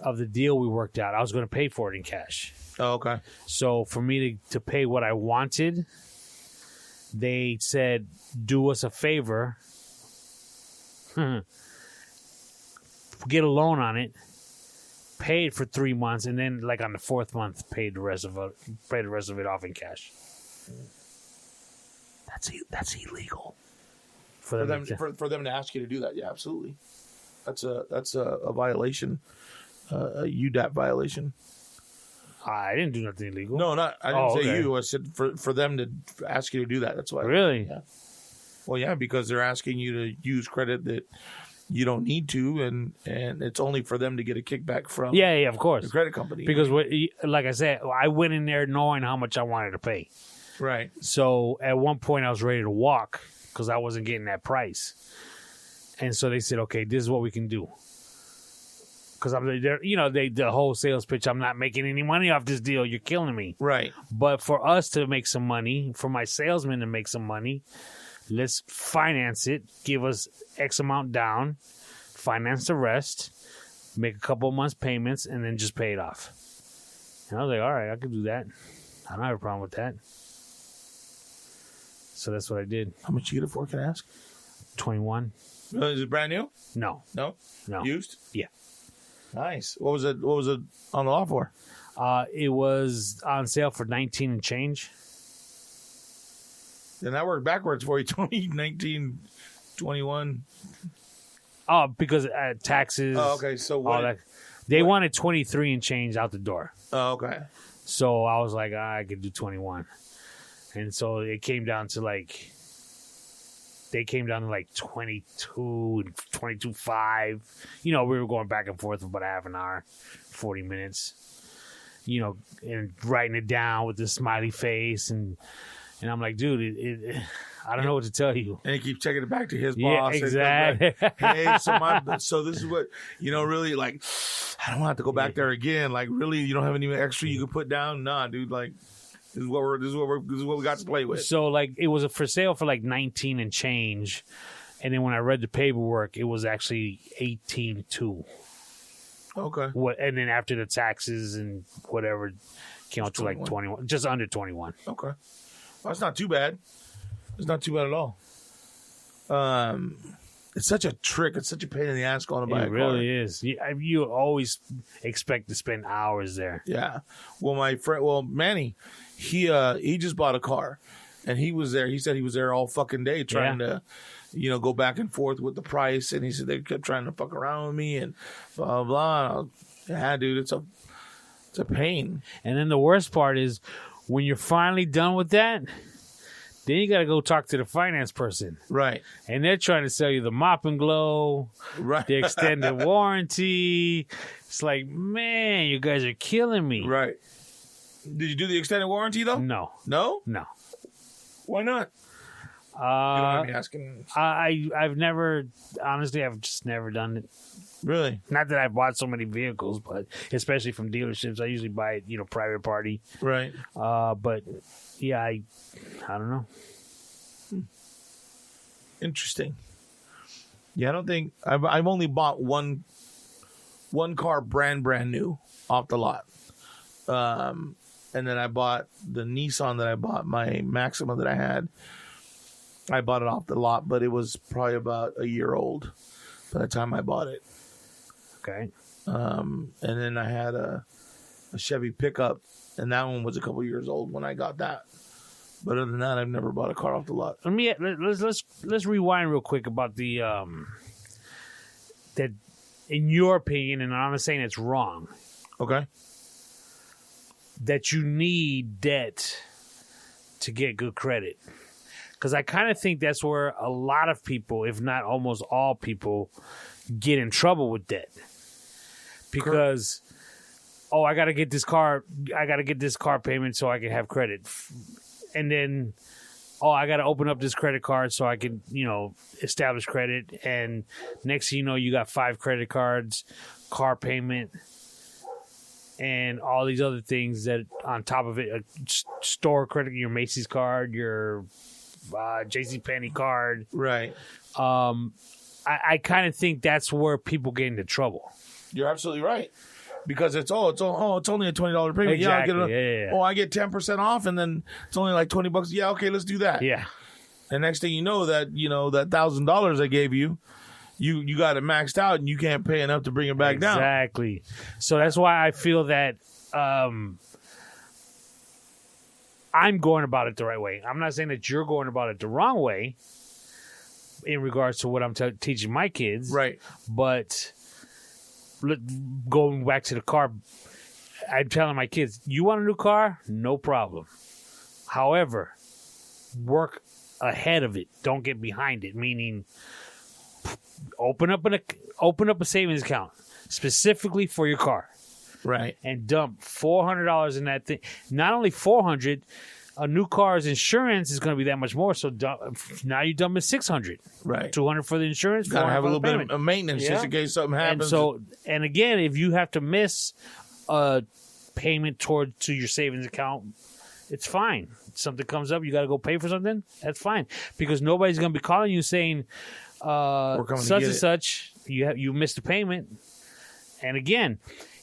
of the deal we worked out, I was going to pay for it in cash. Oh, okay. So for me to pay what I wanted, they said, do us a favor, get a loan on it, pay it for 3 months, and then like on the fourth month, pay the rest of it off in cash. That's illegal for them to ask you to do that. Yeah, absolutely. That's a violation, a UDAP violation. I didn't do nothing illegal. No, I didn't say you. I said for them to ask you to do that. That's why. Really? Yeah. Well, yeah, because they're asking you to use credit that you don't need to, and it's only for them to get a kickback from. Yeah, of course. The credit company. Because like I said, I went in there knowing how much I wanted to pay. Right. So at one point I was ready to walk because I wasn't getting that price, and so they said, "Okay, this is what we can do." Because I'm there, the whole sales pitch. I'm not making any money off this deal. You're killing me. Right. But for us to make some money, for my salesman to make some money, let's finance it. Give us X amount down, finance the rest, make a couple of months payments, and then just pay it off. And I was like, all right, I can do that. I don't have a problem with that. So that's what I did. How much you get it for? Can I ask? 21. Is it brand new? No. Used? Yeah. Nice. What was it on the law for? It was on sale for 19 and change. Then that worked backwards for you. 20, 19, 21. Oh, because taxes. Oh, okay. So what? They wanted 23 and change out the door. Oh, okay. So I was like, I could do 21. And so it came down to they came down to like 22 and 22.5. We were going back and forth for about half an hour, 40 minutes, and writing it down with the smiley face. And I'm like, dude, I don't know what to tell you. And he keeps checking it back to his yeah, boss. Exactly. Like, hey, so this is what, really, like, I don't have to go back there again. Like, really, you don't have any extra you can put down? Nah, dude, like, This is what we got to play with. So it was for sale for 19 and change, and then when I read the paperwork, it was actually 18.2. Okay. And then after the taxes and whatever, came out to 21, just under 21. Okay, well, that's not too bad. It's not too bad at all. It's such a trick. It's such a pain in the ass going to buy a car. It really is. You always expect to spend hours there. Yeah. Well, my friend, Manny, he just bought a car, and he was there. He said he was there all fucking day trying to, go back and forth with the price. And he said they kept trying to fuck around with me and blah blah. Yeah, dude, it's a pain. And then the worst part is when you're finally done with that, Then you got to go talk to the finance person. Right. And they're trying to sell you the Mop and Glow, Right. the extended warranty. It's like, man, you guys are killing me. Right. Did you do the extended warranty, though? No. No? No. Why not? You don't mind me asking. I've never, honestly, I've just never done it. Really? Not that I've bought so many vehicles, but especially from dealerships, I usually buy it, private party. Right. But yeah, I don't know. Interesting. Yeah, I don't think I've only bought one car brand new off the lot. And then I bought the Nissan that I bought, my Maxima that I had. I bought it off the lot, but it was probably about a year old by the time I bought it. Okay. And then I had a Chevy pickup, and that one was a couple years old when I got that. But other than that, I've never bought a car off the lot. Let's rewind real quick about the that, in your opinion, and I'm not saying it's wrong, Okay. that you need debt to get good credit. Because I kind of think that's where a lot of people, if not almost all people, get in trouble with debt. Because, I got to get this car payment so I can have credit. And then, I got to open up this credit card so I can, establish credit. And next thing you know, you got 5 credit cards, car payment, and all these other things that on top of it, a store credit, your Macy's card, your JCPenney card. Right. I kind of think that's where people get into trouble. You're absolutely right. Because it's only a $20 payment. Exactly. I get 10% off, and then it's only like $20. Yeah, okay, let's do that. Yeah. And next thing you know, that $1,000 I gave you, you got it maxed out, and you can't pay enough to bring it back down. Exactly. So that's why I feel that I'm going about it the right way. I'm not saying that you're going about it the wrong way in regards to what I'm teaching my kids. Right. But going back to the car, I'm telling my kids, you want a new car? No problem. However, work ahead of it. Don't get behind it, meaning open up a savings account specifically for your car. Right. And dump $400 in that thing. Not only $400, a new car's insurance is going to be that much more. So now you're dumping $600. Right. $200 for the insurance. Got to have a little payment. bit of maintenance just in case something happens. And again, if you have to miss a payment to your savings account, it's fine. Something comes up, you got to go pay for something. That's fine, because nobody's going to be calling you saying such and such. You missed a payment. And again,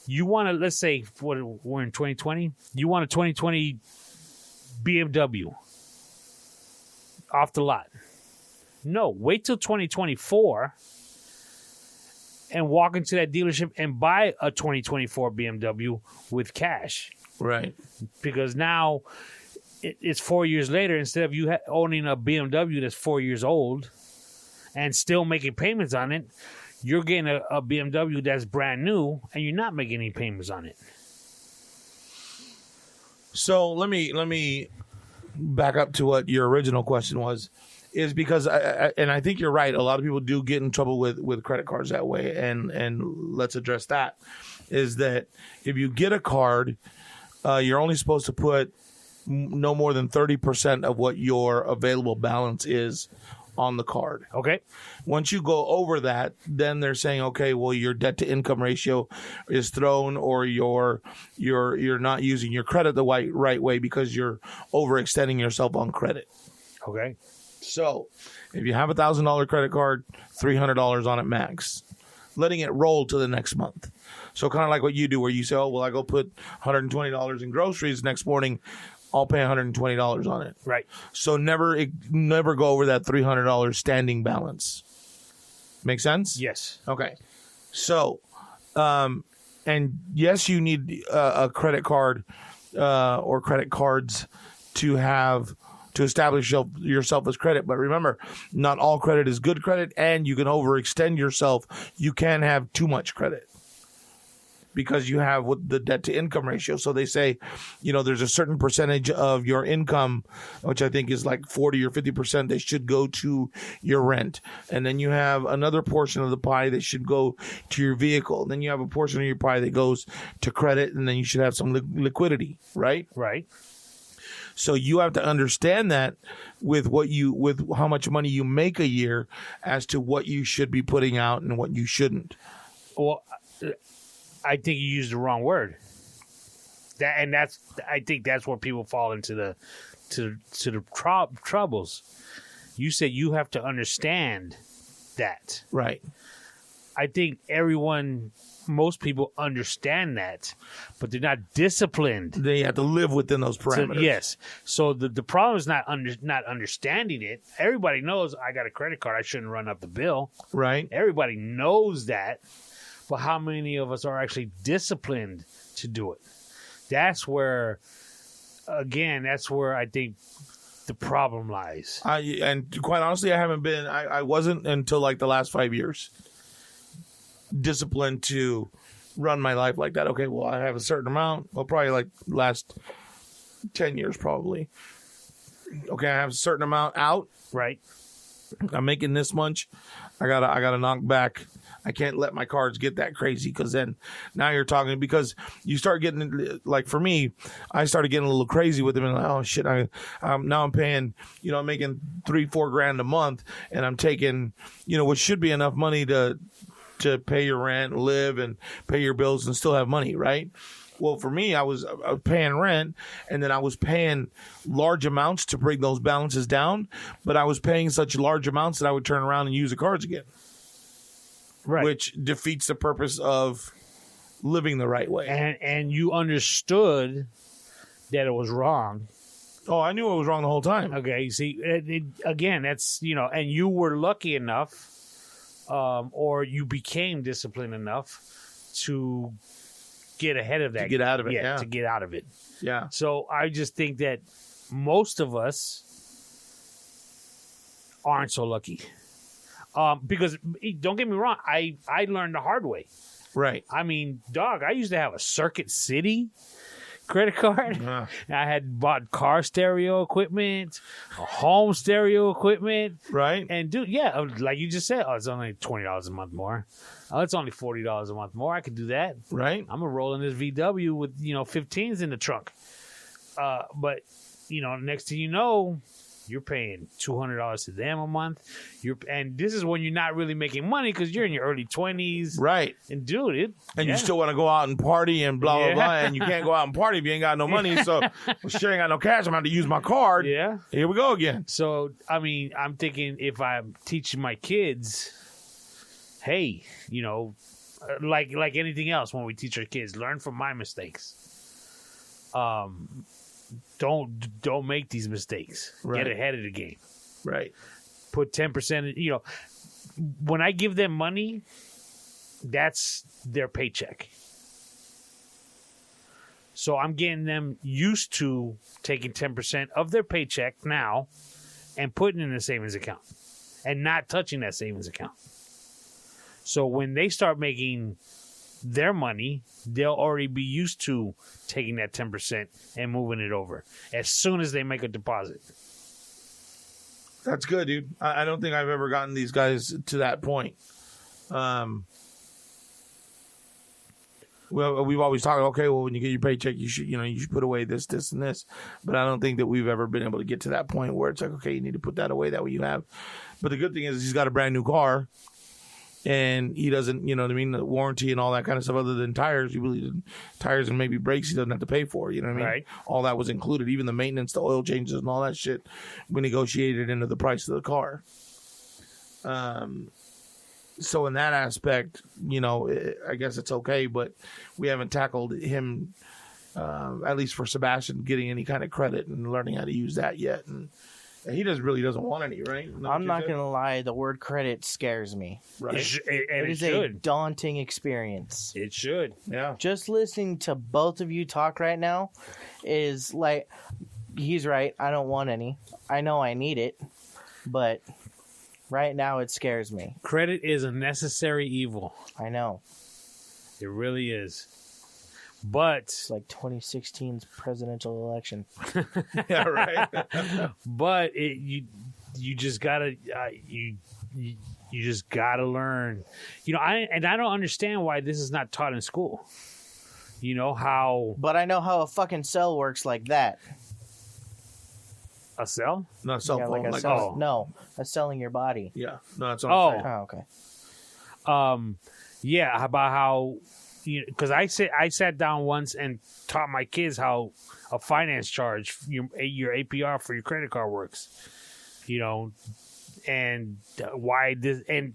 you want to, let's say, we're in 2020. You want a 2020 BMW off the lot. No, wait till 2024 and walk into that dealership and buy a 2024 BMW with cash. Right. Because now it's 4 years later. Instead of you owning a BMW that's 4 years old and still making payments on it, you're getting a BMW that's brand new, and you're not making any payments on it. So let me back up to what your original question was, is because I think you're right. A lot of people do get in trouble with credit cards that way, and let's address that. Is that if you get a card, you're only supposed to put no more than 30% of what your available balance is on the card. Okay. Once you go over that, then they're saying, okay, well, your debt to income ratio is thrown, or you're not using your credit the right way because you're overextending yourself on credit. Okay. So if you have $1,000 credit card, $300 on it max, letting it roll to the next month. So kind of like what you do, where you say, oh, well, I go put $120 in groceries next morning, I'll pay $120 on it. Right. So never go over that $300 standing balance. Make sense? Yes. Okay. So, and yes, you need a credit card or credit cards to establish yourself as credit. But remember, not all credit is good credit, and you can overextend yourself. You can have too much credit. because you have what the debt to income ratio. So they say, there's a certain percentage of your income, which I think is like 40 or 50%, that should go to your rent. And then you have another portion of the pie that should go to your vehicle. And then you have a portion of your pie that goes to credit, and then you should have some liquidity, right? Right. So you have to understand that with how much money you make a year as to what you should be putting out and what you shouldn't. Well, I think you used the wrong word. I think that's where people fall into the troubles. You said you have to understand that. Right. I think most people understand that, but they're not disciplined. They have to live within those parameters. So, yes. So the problem is not understanding it. Everybody knows I got a credit card. I shouldn't run up the bill. Right. Everybody knows that. But how many of us are actually disciplined to do it? That's where I think the problem lies. And quite honestly, I wasn't until like the last 5 years disciplined to run my life like that. Okay, well, I have a certain amount. Well, probably like last 10 years, probably. Okay, I have a certain amount out. Right. I'm making this much. I gotta knock back. I can't let my cards get that crazy, because then now you're talking, because you start getting, like for me, I started getting a little crazy with them, and like, oh shit, now I'm paying, I'm making $3-4 grand a month, and I'm taking, what should be enough money to pay your rent, live, and pay your bills and still have money, right? Well, for me, I was paying rent, and then I was paying large amounts to bring those balances down, but I was paying such large amounts that I would turn around and use the cards again. Right. Which defeats the purpose of living the right way. And you understood that it was wrong. Oh, I knew it was wrong the whole time. Okay, see, again, that's, and you were lucky enough, or you became disciplined enough to get ahead of that. To get out of it, to get out of it. Yeah. So I just think that most of us aren't so lucky. Because don't get me wrong, I learned the hard way. Right. I mean, dog, I used to have a Circuit City credit card. I had bought car stereo equipment, home stereo equipment. Right. And dude, yeah, like you just said, it's only $20 a month more. Oh, it's only $40 a month more. I could do that. Right. I'm gonna roll in this VW with 15s in the trunk. But next thing you know, you're paying $200 to them a month. And this is when you're not really making money, because you're in your early 20s. Right. And dude, you still want to go out and party and blah, blah, blah. And you can't go out and party if you ain't got no money. So, shit, ain't got no cash. I'm going to use my card. Yeah. Here we go again. So, I mean, I'm thinking, if I'm teaching my kids, hey, like anything else, when we teach our kids, learn from my mistakes. Don't make these mistakes. Right. Get ahead of the game. Right. Put 10%. When I give them money, that's their paycheck. So I'm getting them used to taking 10% of their paycheck now and putting in a savings account and not touching that savings account. So when they start making their money, they'll already be used to taking that 10% and moving it over as soon as they make a deposit. That's good, dude. I don't think I've ever gotten these guys to that point. Well, we've always talked, okay, well, when you get your paycheck, you should put away this, this, and this. But I don't think that we've ever been able to get to that point where it's like, okay, you need to put that away, that way you have. But the good thing is he's got a brand new car, and he doesn't, the warranty and all that kind of stuff, other than tires, tires and maybe brakes, he doesn't have to pay for, you know what I mean? Right. All that was included, even the maintenance, the oil changes and all that shit, we negotiated into the price of the car. So in that aspect, I guess it's okay, but we haven't tackled him, at least for Sebastian, getting any kind of credit and learning how to use that yet. And he really doesn't want any, right? I'm not going to lie. The word credit scares me. Right. It is a daunting experience. It should. Yeah. Just listening to both of you talk right now is like, he's right. I don't want any. I know I need it, but right now it scares me. Credit is a necessary evil. I know. It really is. But It's like 2016's presidential election. Yeah, right. but you just gotta you just gotta learn. I don't understand why this is not taught in school. How But I know how a fucking cell works like that. a cell? Not cell Yeah, phone. like a Like, cell. No, a cell in your body. yeah. No, that's what I'm saying. Oh, okay. Yeah, about how because I sat down once and taught my kids how a finance charge, your APR for your credit card works, and why this, and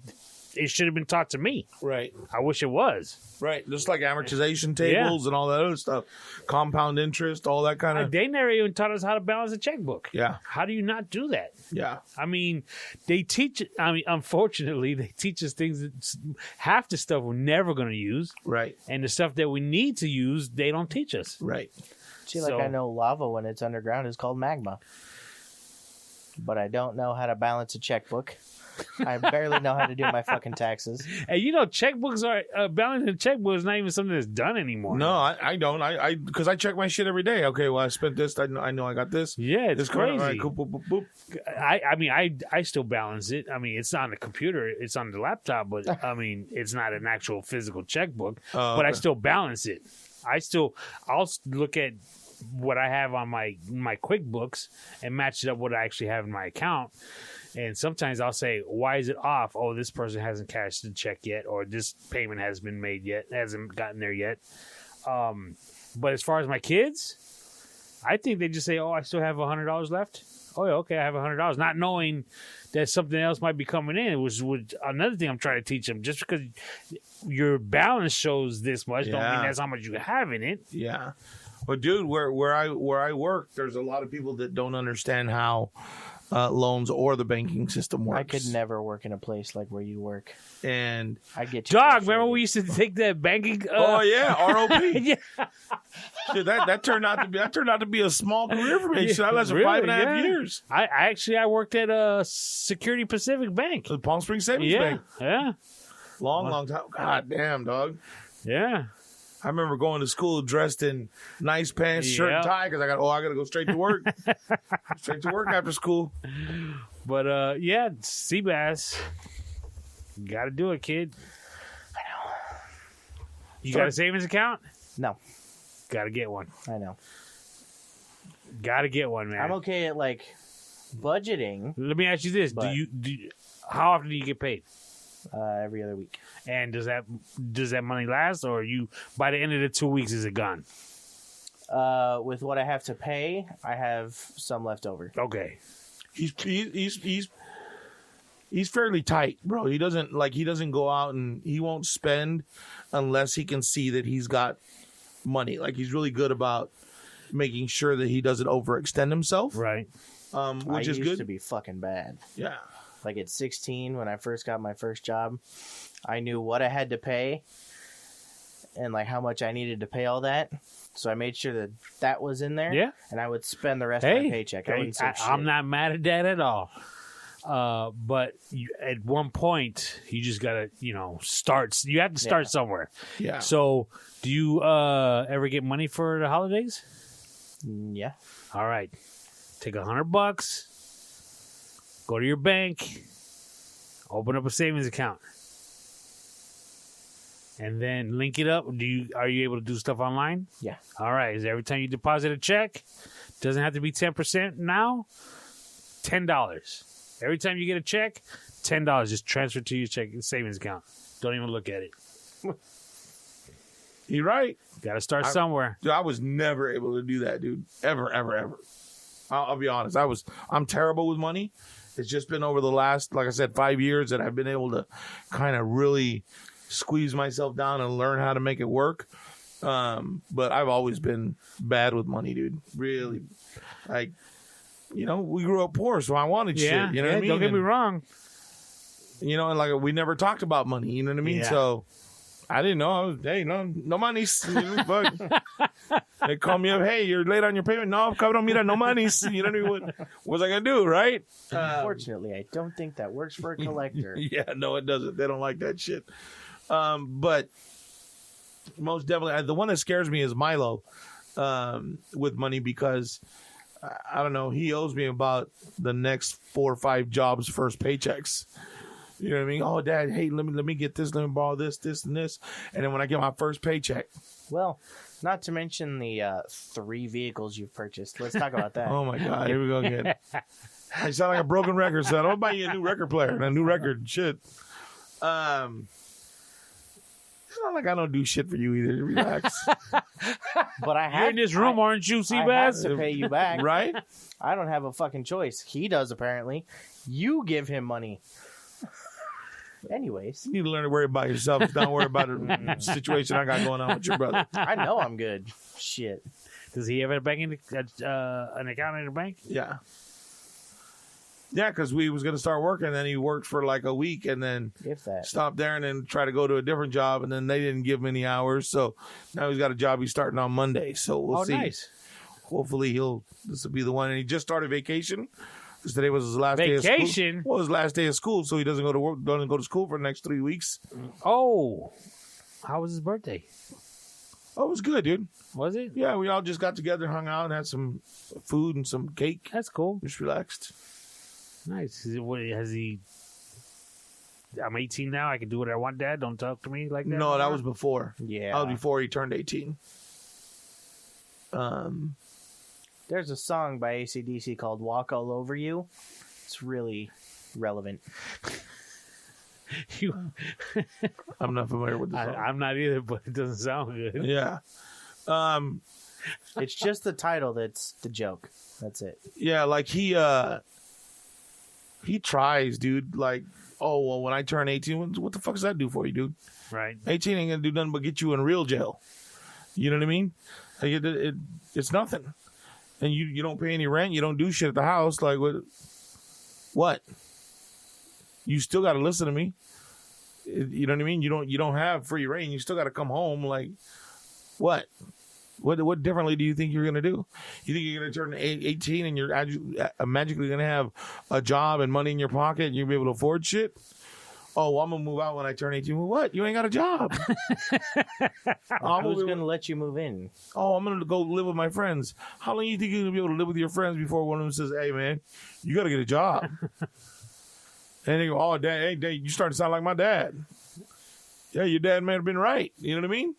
it should have been taught to me. Right. I wish it was. Right. Just like amortization tables and all that other stuff. Compound interest, all that kind of. They never even taught us how to balance a checkbook. Yeah. How do you not do that? Yeah. I mean, unfortunately, they teach us things that half the stuff we're never going to use. Right. And the stuff that we need to use, they don't teach us. Right. See, like I know lava when it's underground is called magma. But I don't know how to balance a checkbook. I barely know how to do my fucking taxes. And checkbooks are balancing a checkbook is not even something that's done anymore. No, I don't. Because I check my shit every day. Okay, well, I spent this. I know I got this. Yeah, it's This crazy. All right, cool, boop, boop, boop. I still balance it. I mean, it's not on the computer. It's on the laptop, but it's not an actual physical checkbook. Oh, but I okay. still balance it. I'll look at what I have on my QuickBooks and match it up with what I actually have in my account. And sometimes I'll say, why is it off? Oh, this person hasn't cashed the check yet, or this payment hasn't been made yet, hasn't gotten there yet. But as far as my kids, I think they just say, oh, I still have $100 left. Oh, yeah, okay, I have $100, not knowing that something else might be coming in. It was another thing I'm trying to teach them. Just because your balance shows this much, don't mean that's how much you have in it. Yeah. But dude, where I work, there's a lot of people that don't understand how loans or the banking system works. I could never work in a place like where you work. And I'd get Dog, remember we used to take that banking? oh yeah, ROP. Yeah. Shit, that turned out to be a small career for me. Shit, I lasted Really? 5.5 years. I worked at Security Pacific Bank. The Palm Springs Savings Yeah, Bank. yeah, Long time. God damn, dog. yeah. I remember going to school dressed in nice pants, shirt, and Yeah. tie because I gotta go straight to work. Straight to work after school. But Seabass, got to do it, kid. I know. You got a savings account? No, Got to get one. I know. Got to get one, man. I'm okay at like budgeting Let me ask you this: But- how often do you get paid? every other week. And does that money last, or you by the end of the 2 weeks is it gone? With what I have to pay, I have some left over. Okay. He's fairly tight, bro. He doesn't go out and he won't spend unless he can see that he's got money. Like he's really good about making sure that he doesn't overextend himself. Right. Which is used good. to be fucking bad. Yeah. Like at 16, when I first got my first job, I knew what I had to pay and like how much I needed to pay all that. So I made sure that was in there. Yeah. And I would spend the rest of my paycheck. I wouldn't save shit. I'm not mad at that at all. But at one point, you just gotta, start. You have to start somewhere. Yeah. So, do you ever get money for the holidays? Yeah. All right, take $100. Go to your bank, open up a savings account, and then link it up. Are you able to do stuff online? Yeah. All right. Is every time you deposit a check, doesn't have to be 10% now. $10. Every time you get a check, $10. Just transfer to your savings account. Don't even look at it. You're right. Got to start somewhere. Dude, I was never able to do that, dude. Ever. I'll be honest. I'm terrible with money. It's just been over the last, like I said, 5 years that I've been able to kind of really squeeze myself down and learn how to make it work. But I've always been bad with money, dude. Really. Like, we grew up poor, so I wanted shit. You know what I mean? Don't get me wrong. And like we never talked about money. You know what I mean? Yeah. So I didn't know. No money. Fuck. They call me up. Hey, you're late on your payment. No, cabrón, mira, no money. You know what I mean? What was I gonna do, right? Unfortunately, I don't think that works for a collector. Yeah, no, it doesn't. They don't like that shit. But Most definitely. The one that scares me is Milo with money because I don't know. He owes me about the next 4 or 5 jobs' first paychecks. You know what I mean? Oh, Dad, hey, let me get this. Let me borrow this, and this. And then when I get my first paycheck. Well, not to mention the 3 vehicles you've purchased. Let's talk about that. Oh, my God. Here we go again. I sound like a broken record, son. I'll buy you a new record player and a new record. Shit. It's not like I don't do shit for you either. Relax. But I have. You're in this room, aren't you, I Seabass? have to pay you back. Right? I don't have a fucking choice. He does, apparently. You give him money. Anyways. You need to learn to worry about yourself. Don't worry about the situation I got going on with your brother. I know I'm good. Shit. Does he have an account in the bank? Yeah. Yeah, because we was going to start working, and then he worked for like a week, and then If that. stopped there, and then tried to go to a different job, and then they didn't give him any hours. So now he's got a job he's starting on Monday. So we'll see. Nice. Hopefully this will be the one. And he just started vacation. Because today was his last day of Vacation? school. Well, his last day of school, so he doesn't go to work, doesn't go to school for the next 3 weeks. Oh, how was his birthday? Oh, it was good, dude. Was it? Yeah, we all just got together, hung out, and had some food and some cake. That's cool. Just relaxed. Nice. Has he? I'm 18 now. I can do what I want, Dad. Don't talk to me like that. No, that was before. Yeah. That was before he turned 18. There's a song by AC/DC called Walk All Over You. It's really relevant. I'm not familiar with the song. I'm not either, but it doesn't sound good. Yeah. It's just the title that's the joke. That's it. Yeah, like he tries, dude. Like, oh, well, when I turn 18, what the fuck does that do for you, dude? Right. 18 ain't gonna do nothing but get you in real jail. You know what I mean? Like it's nothing. And you don't pay any rent. You don't do shit at the house. Like, what? You still got to listen to me. You know what I mean? You don't have free reign. You still got to come home. Like, what? What differently do you think you're going to do? You think you're going to turn 18 and you're magically going to have a job and money in your pocket and you'll be able to afford shit? Oh, well, I'm going to move out when I turn 18. Well, what? You ain't got a job. Who's going to let you move in? Oh, I'm going to go live with my friends. How long do you think you're going to be able to live with your friends before one of them says, hey, man, you got to get a job? And they go, oh, Dad, hey, Dad, you starting to sound like my dad. Yeah, your dad may have been right. You know what I mean?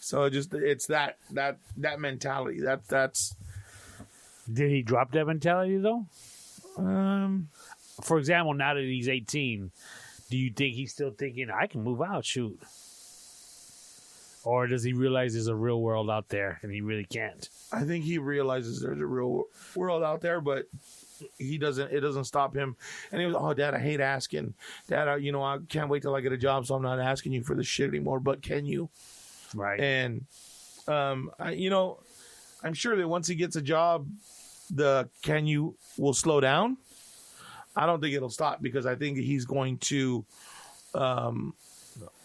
So it's that mentality. That's. Did he drop that mentality though? For example, now that he's 18, do you think he's still thinking I can move out? Shoot. Or does he realize there's a real world out there and he really can't? I think he realizes there's a real world out there, but he doesn't. It doesn't stop him. And he was, oh, Dad, I hate asking. Dad, I can't wait till I get a job, so I'm not asking you for this shit anymore. But can you? Right. And I'm sure that once he gets a job, the can you will slow down. I don't think it'll stop because I think he's going to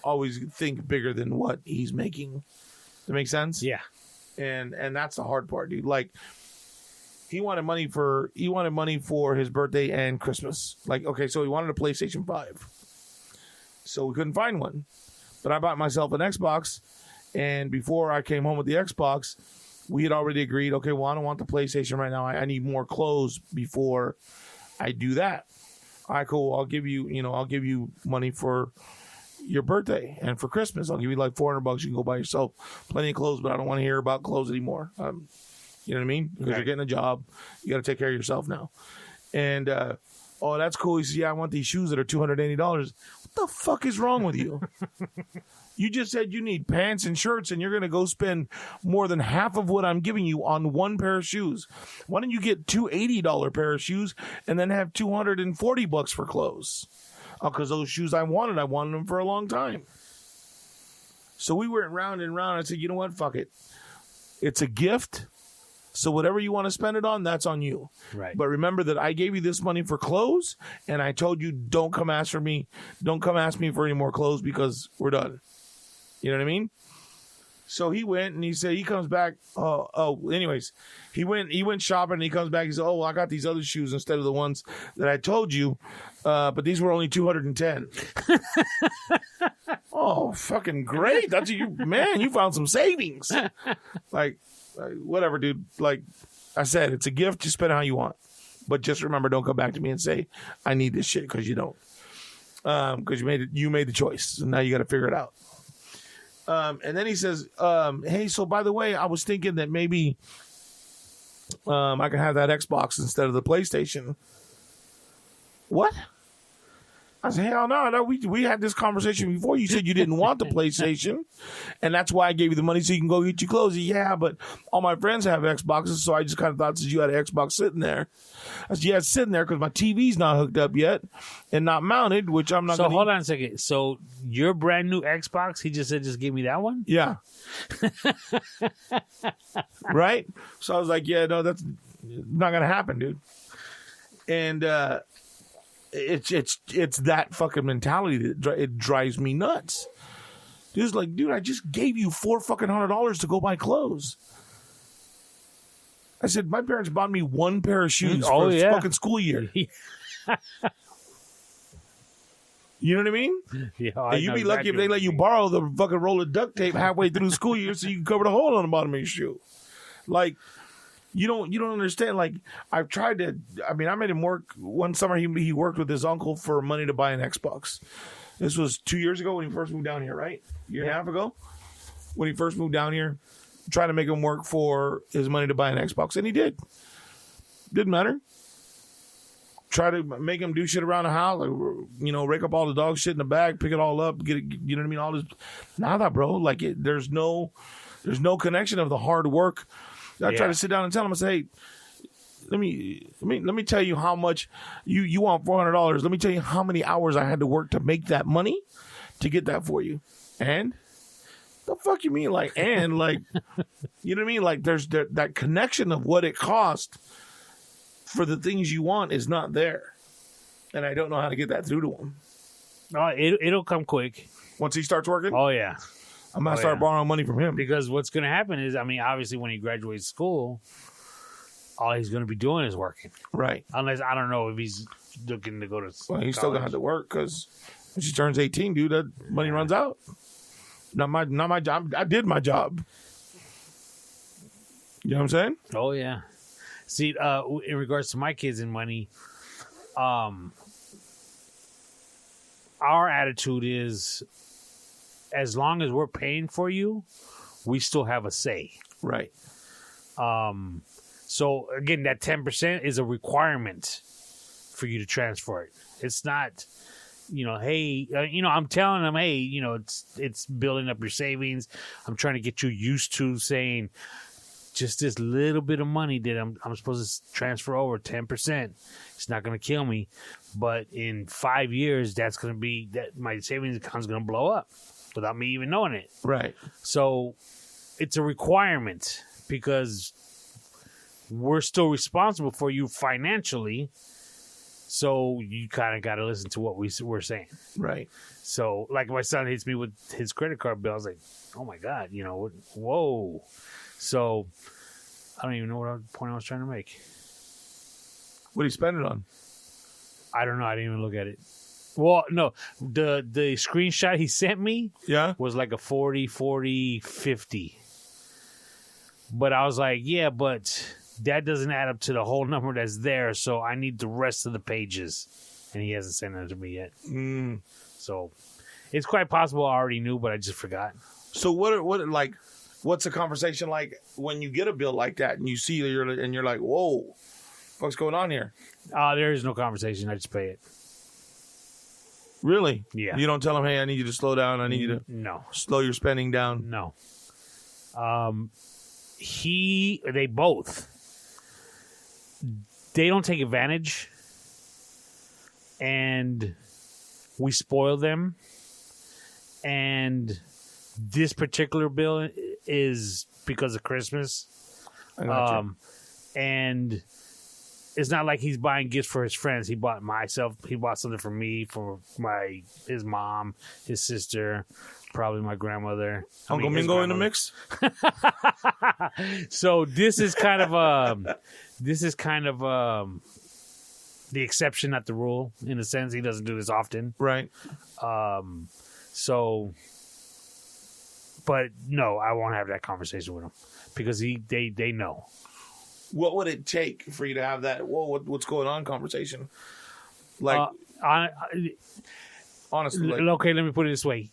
always think bigger than what he's making. Does that make sense? Yeah. And that's the hard part, dude. Like he wanted money for his birthday and Christmas. Like, okay, so he wanted a PlayStation 5. So we couldn't find one. But I bought myself an Xbox, and before I came home with the Xbox, we had already agreed, okay, well, I don't want the PlayStation right now. I need more clothes before I do that. All right, cool. I'll give you money for your birthday and for Christmas. I'll give you like $400. You can go buy yourself plenty of clothes, but I don't want to hear about clothes anymore. You know what I mean? Because you're getting a job. You got to take care of yourself now. And, oh, that's cool. He says, yeah, I want these shoes that are $280. What the fuck is wrong with you? You just said you need pants and shirts, and you're going to go spend more than half of what I'm giving you on one pair of shoes. Why don't you get two $80 pair of shoes and then have $240 for clothes? Because those shoes I wanted them for a long time. So we went round and round. I said, you know what? Fuck it. It's a gift. So whatever you want to spend it on, that's on you. Right. But remember that I gave you this money for clothes, and I told you don't come ask me for any more clothes because we're done. You know what I mean? So he went and he said he comes back. Anyways, he went shopping and he comes back. He said, "Oh, well, I got these other shoes instead of the ones that I told you, but these were only 210." Oh, fucking great! That's you, man. You found some savings. Like, whatever, dude. Like I said, it's a gift. You spend it how you want, but just remember, don't come back to me and say I need this shit because you don't. Because you made the choice, and now you got to figure it out. And then he says, "Hey, so by the way, I was thinking that maybe I can have that Xbox instead of the PlayStation." What? I said, "Hell no! No, we had this conversation before. You said you didn't want the PlayStation, and that's why I gave you the money so you can go get your clothes." Yeah, but all my friends have Xboxes, so I just kind of thought since you had an Xbox sitting there. I said, "Yeah, it's sitting there because my TV's not hooked up yet and not mounted, which I'm not." So hold on a second. So your brand new Xbox, he just said, just give me that one. Yeah. Right. So I was like, "Yeah, no, that's not gonna happen, dude." And it's that fucking mentality that it drives me nuts. Dude's like, "Dude, I just gave you $400 to go buy clothes." I said, "My parents bought me one pair of shoes for the fucking school year." You know what I mean? Yeah, You'd be lucky if they let you borrow the fucking roll of duct tape halfway through the school year so you can cover the hole on the bottom of your shoe. Like, you don't understand. Like, I've tried to. I mean, I made him work one summer. He worked with his uncle for money to buy an Xbox. This was 2 years ago when he first moved down here, right? Year and a half ago, when he first moved down here, trying to make him work for his money to buy an Xbox, and he did. Didn't matter. Try to make him do shit around the house, like, rake up all the dog shit in the bag, pick it all up, get it. You know what I mean? All this, nada, bro. Like, there's no connection of the hard work. I try to sit down and tell him, I say, "Hey, let me tell you how much you want $400. Let me tell you how many hours I had to work to make that money to get that for you." And the fuck you mean, like, and like, you know what I mean? Like, there's that connection of what it cost for the things you want is not there, and I don't know how to get that through to him. It'll come quick once he starts working. Oh yeah, I'm gonna start borrowing money from him because what's gonna happen is, I mean, obviously when he graduates school, all he's gonna be doing is working, right? Unless I don't know if he's looking to go to. Well, he's still gonna have to work because when she turns 18, dude, that money runs out. Not my job. I did my job. You know what I'm saying? Oh yeah. See, in regards to my kids and money, our attitude is, as long as we're paying for you, we still have a say. Right. So again, that 10% is a requirement for you to transfer it. It's not, hey, I'm telling them, hey, it's building up your savings. I'm trying to get you used to saying, just this little bit of money that I'm supposed to transfer over 10%. It's not going to kill me, but in 5 years, that's going to be that my savings account's going to blow up without me even knowing it. Right. So it's a requirement because we're still responsible for you financially. So you kind of got to listen to what we're saying. Right. So like my son hits me with his credit card bill. I was like, oh my God, whoa. So, I don't even know what point I was trying to make. What did he spend it on? I don't know. I didn't even look at it. Well, no. The screenshot he sent me was like a 40, 50. But I was like, yeah, but that doesn't add up to the whole number that's there, so I need the rest of the pages. And he hasn't sent it to me yet. So, it's quite possible I already knew, but I just forgot. So, what's the conversation like when you get a bill like that and you see you're like, whoa, what's going on here? There is no conversation. I just pay it. Really? Yeah. You don't tell them, hey, I need you to slow down. I need you to slow your spending down. No. They both. They don't take advantage, and we spoil them. And this particular bill is because of Christmas. I got you. And it's not like he's buying gifts for his friends. He bought something for me, for his mom, his sister, probably my grandmother. Uncle Mingo in the mix. So this is kind of the exception, not the rule, in a sense. He doesn't do this often. Right. So, but no, I won't have that conversation with him because they know. What would it take for you to have that? Whoa, what's going on? Conversation. Like, honestly, like, okay, let me put it this way: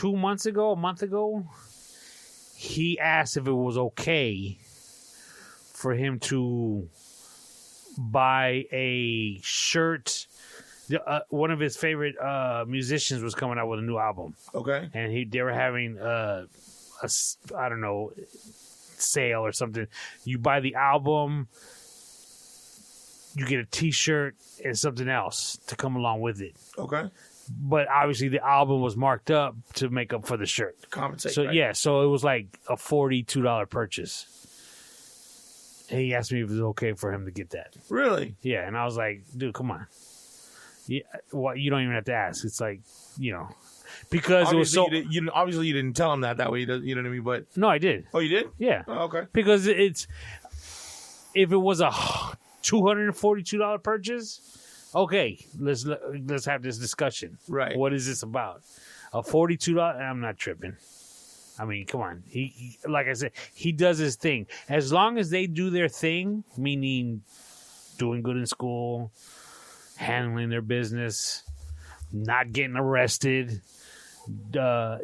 a month ago, he asked if it was okay for him to buy a shirt. One of his favorite musicians was coming out with a new album. Okay. And they were having I don't know, sale or something. You buy the album, you get a T-shirt and something else to come along with it. Okay. But obviously the album was marked up to make up for the shirt. Compensate. So right? yeah, so it was like a $42 purchase. And he asked me if it was okay for him to get that. Really? Yeah, and I was like, dude, come on. Yeah, well, you don't even have to ask. It's like, because obviously it was so. Obviously, you didn't tell him that way. You know what I mean? But No, I did. oh, you did? Yeah. Oh, okay. Because if it was a $242 purchase, okay, let's have this discussion. Right. What is this about? A $42? I'm not tripping. I mean, come on. He like I said, he does his thing. As long as they do their thing, meaning doing good in school, handling their business, not getting arrested, whatever.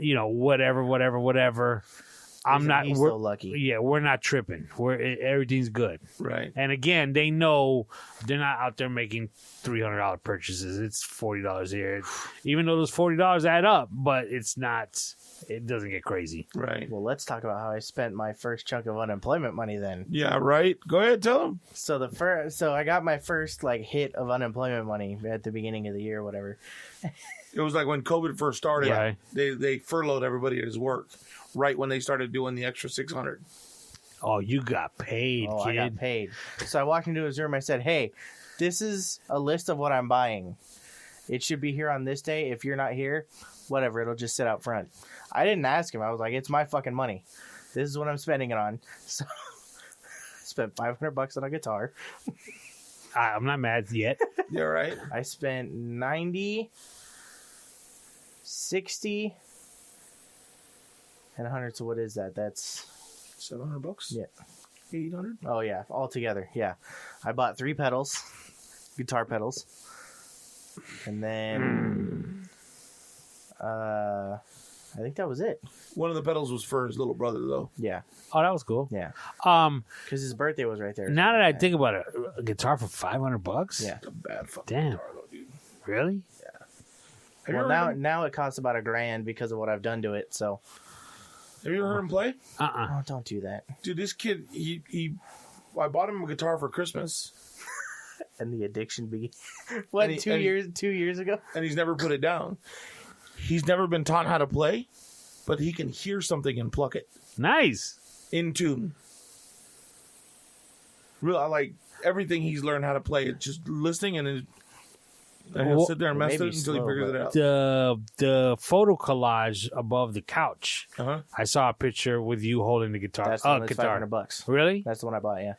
He's so lucky. Yeah, we're not tripping. Everything's good. Right. And again, they know they're not out there making $300 purchases. It's $40 here. Even though those $40 add up, but it's not. It doesn't get crazy. Right. Well, let's talk about how I spent my first chunk of unemployment money then. Yeah. Right. Go ahead. Tell him. So I got my first hit of unemployment money at the beginning of the year, or whatever. It was like when COVID first started. Yeah. They furloughed everybody at his work right when they started doing the extra 600. Oh, you got paid, Oh, kid. I got paid. So I walked into his room. I said, "Hey, this is a list of what I'm buying. It should be here on this day. If you're not here, whatever, it'll just sit out front." I didn't ask him. I was like, "It's my fucking money. This is what I'm spending it on." So I spent $500 on a guitar. I'm not mad yet. Yeah. Right. I spent 90, 60, and 100. So what is that? That's $700. Yeah. 800. Oh yeah, all together. Yeah, I bought 3 pedals, guitar pedals, and then I think that was it. One of the pedals was for his little brother, though. Yeah, Oh, that was cool. yeah, Um, because his birthday was right there. now that I think about it, a guitar for $500? Yeah. It's a bad fucking Damn. guitar, though, dude. Really? Have you Well, ever heard him, now it costs about $1,000 because of what I've done to it. So, have you ever heard him play? oh, don't do that. Dude, this kid, I bought him a guitar for Christmas, And the addiction began. What, And he- 2 and- years? 2 years ago? and he's never put it down. He's never been taught how to play, but he can hear something and pluck it Nice. in tune. Real, I like everything he's learned how to play. It's just listening, and he'll sit there and mess with Maybe it until he slow, figures but- it out. The photo collage above the couch. Uh-huh. I saw a picture with you holding the guitar. That's the one that's guitar. $500. Really? That's the one I bought. Yeah,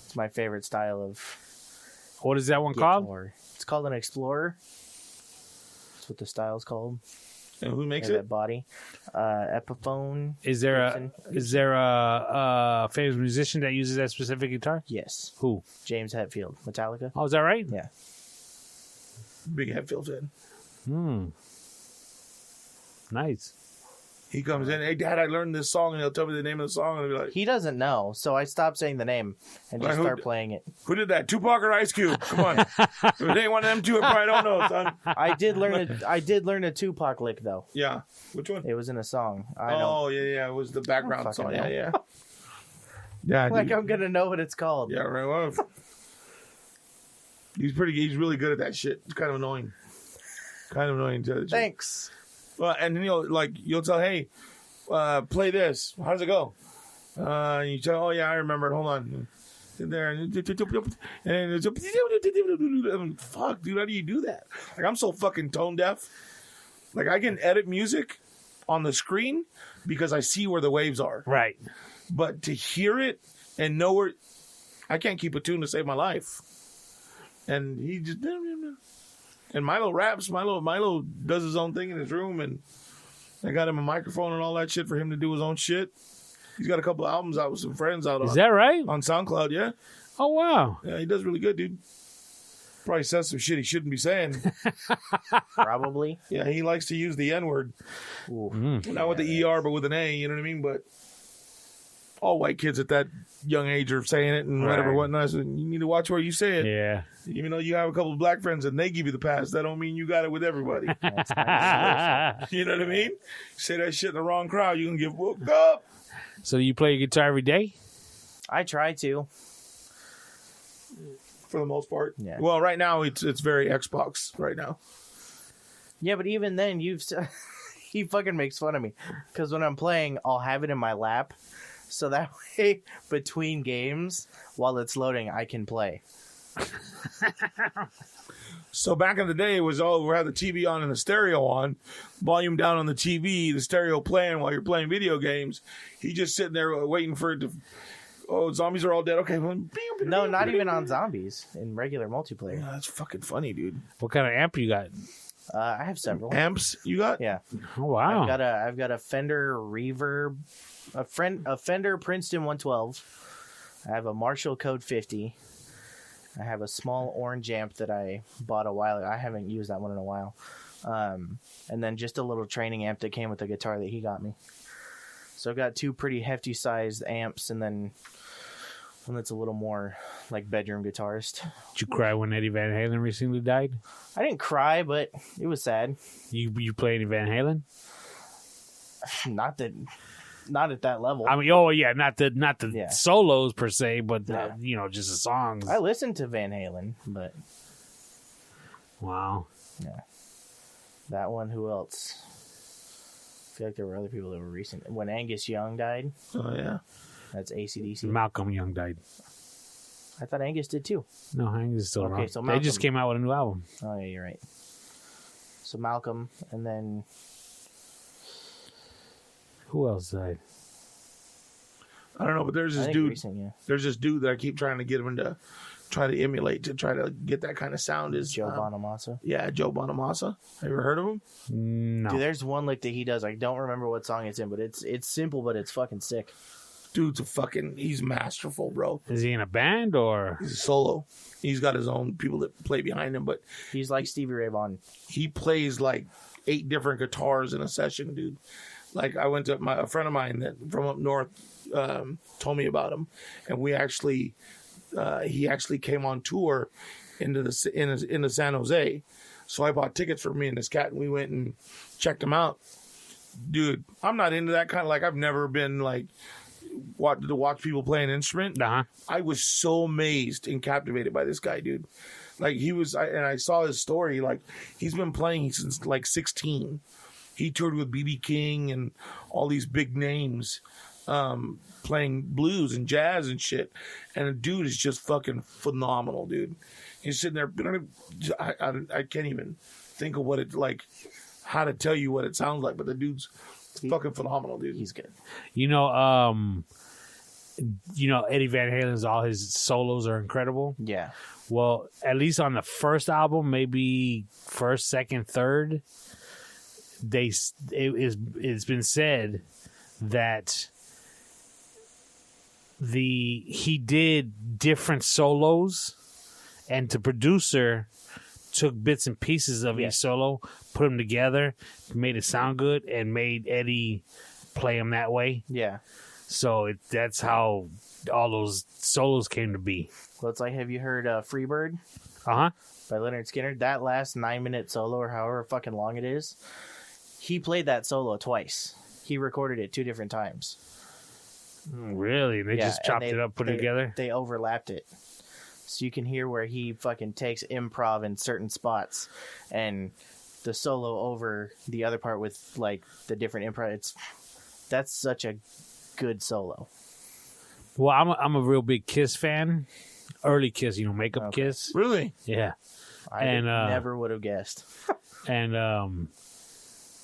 it's my favorite style of What is that one called? guitar. It's called an Explorer. That's what the style's called. And who makes And it? that body. Epiphone. Is there Gibson. a famous musician that uses that specific guitar? Yes, Who? James Hetfield, Metallica. Oh, is that right? Yeah. Big Hetfield fan. Nice. He comes in, hey, Dad, I learned this song, and he'll tell me the name of the song, and I'll be like, He doesn't know, so I stopped saying the name and just Who- start playing it. who did that? Tupac or Ice Cube? Come on. If it ain't one of them two, I probably don't know, son. I did learn a Tupac lick though. Yeah. Which one? It was in a song. I know. Oh, yeah. It was the background fucking song. know. Yeah. Yeah, Like dude. I'm gonna know what it's called. Yeah, right. Well, he's really good at that shit. It's kind of annoying. To tell you the truth. Thanks. Well, and then you'll tell, hey, play this. How does it go? You tell, oh yeah, I remember it. Hold on. in there and fuck, dude, how do you do that? Like, I'm so fucking tone deaf. Like, I can edit music on the screen because I see where the waves are. Right. But to hear it and know where, I can't keep a tune to save my life. And he just, and Milo raps. Milo does his own thing in his room, and I got him a microphone and all that shit for him to do his own shit. He's got a couple albums out with some friends out. Is that right? On SoundCloud, yeah. Oh, wow. Yeah, he does really good, dude. Probably says some shit he shouldn't be saying. Probably. Yeah, he likes to use the N-word. Not with the ER, but with an A, you know what I mean? But all white kids at that young age are saying it and whatever, whatnot. So you need to watch where you say it. Yeah. Even though you have a couple of black friends and they give you the pass, that don't mean you got it with everybody. That's nice. You know what I mean? Say that shit in the wrong crowd, you're going to get woke up. So you play guitar every day? I try to. For the most part. Yeah. Well, right now, it's very Xbox right now. Yeah, but even then, he fucking makes fun of me. Because when I'm playing, I'll have it in my lap. So that way, between games, while it's loading, I can play. So back in the day, it was, we had the TV on and the stereo on, volume down on the TV, the stereo playing while you're playing video games. He just sitting there waiting for it to, zombies are all dead. Okay. No, not even on zombies, in regular multiplayer. Yeah, that's fucking funny, dude. What kind of amp you got? I have several. Amps you got? Yeah. Oh, wow. I've got a Fender Reverb, a Fender Princeton 112. I have a Marshall Code 50. I have a small orange amp that I bought a while ago. I haven't used that one in a while. And then just a little training amp that came with the guitar that he got me. So I've got two pretty hefty sized amps, and then one that's a little more like bedroom guitarist. Did you cry when Eddie Van Halen recently died? I didn't cry, but it was sad. You play any Van Halen? Not at that level. I mean, not the solos per se, but just the songs. I listened to Van Halen, but wow. Yeah. That one, who else? I feel like there were other people that were recent. When Angus Young died. Oh, yeah. That's AC/DC. Malcolm Young died. I thought Angus did too. No, Angus is still around. So they just came out with a new album. Oh, yeah, you're right. So Malcolm, and then... Who else died? I don't know, but there's this dude. Recent, yeah. There's this dude that I keep trying to get him to try to emulate, to try to get that kind of sound. Is Joe Bonamassa? Yeah, Joe Bonamassa. Have you ever heard of him? No. Dude, there's one lick that he does. I don't remember what song it's in, but it's simple, but it's fucking sick. Dude's he's masterful, bro. Is he in a band or? He's a solo. He's got his own people that play behind him, but he's like Stevie Ray Vaughan. He plays like 8 different guitars in a session, dude. Like, I went to a friend of mine that from up north told me about him, and we actually he actually came on tour into San Jose. So I bought tickets for me and this cat, and we went and checked him out. Dude, I'm not into that kind of, like, I've never been like to watch people play an instrument. Uh-huh. I was so amazed and captivated by this guy, dude. Like, and I saw his story. Like, he's been playing since like 16. He toured with B.B. King and all these big names, playing blues and jazz and shit. And the dude is just fucking phenomenal, dude. He's sitting there. I can't even think of what it's like, how to tell you what it sounds like. But the dude's fucking phenomenal, dude. He's good. Eddie Van Halen's, all his solos are incredible. Yeah. Well, at least on the first album, maybe first, second, third, it's been said that he did different solos, and the producer took bits and pieces of each solo, put them together, made it sound good, and made Eddie play them that way. Yeah. So that's how all those solos came to be. Well, it's like, have you heard Freebird? Uh-huh. By Leonard Skinner? That last 9-minute solo, or however fucking long it is, he played that solo twice. He recorded it 2 different times. Really? They just chopped it up, put it together? They overlapped it. So you can hear where he fucking takes improv in certain spots and the solo over the other part with, like, the different improv. That's such a good solo. Well, I'm a real big Kiss fan. Early Kiss, makeup Kiss. Really? Yeah. I never would have guessed. And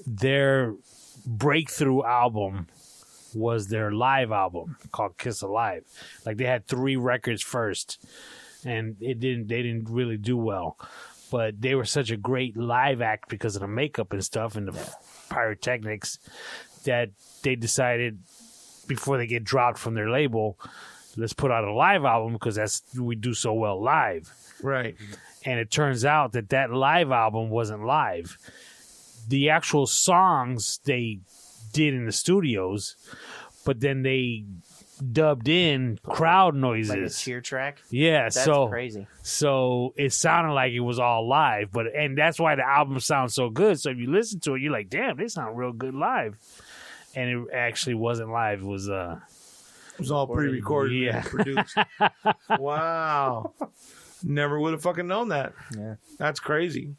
their breakthrough album was their live album called Kiss Alive. Like, they had 3 records first, and they didn't really do well. But they were such a great live act because of the makeup and stuff and the pyrotechnics that they decided, before they get dropped from their label, let's put out a live album because we do so well live. Right. And it turns out that live album wasn't live. The actual songs they did in the studios, but then they dubbed in crowd noises. Like a cheer track? Yeah, That's crazy. So it sounded like it was all live, and that's why the album sounds so good. So if you listen to it, you're like, damn, they sound real good live. And it actually wasn't live. It was all pre-recorded yeah. and produced. Wow. Never would have fucking known that. Yeah. That's crazy.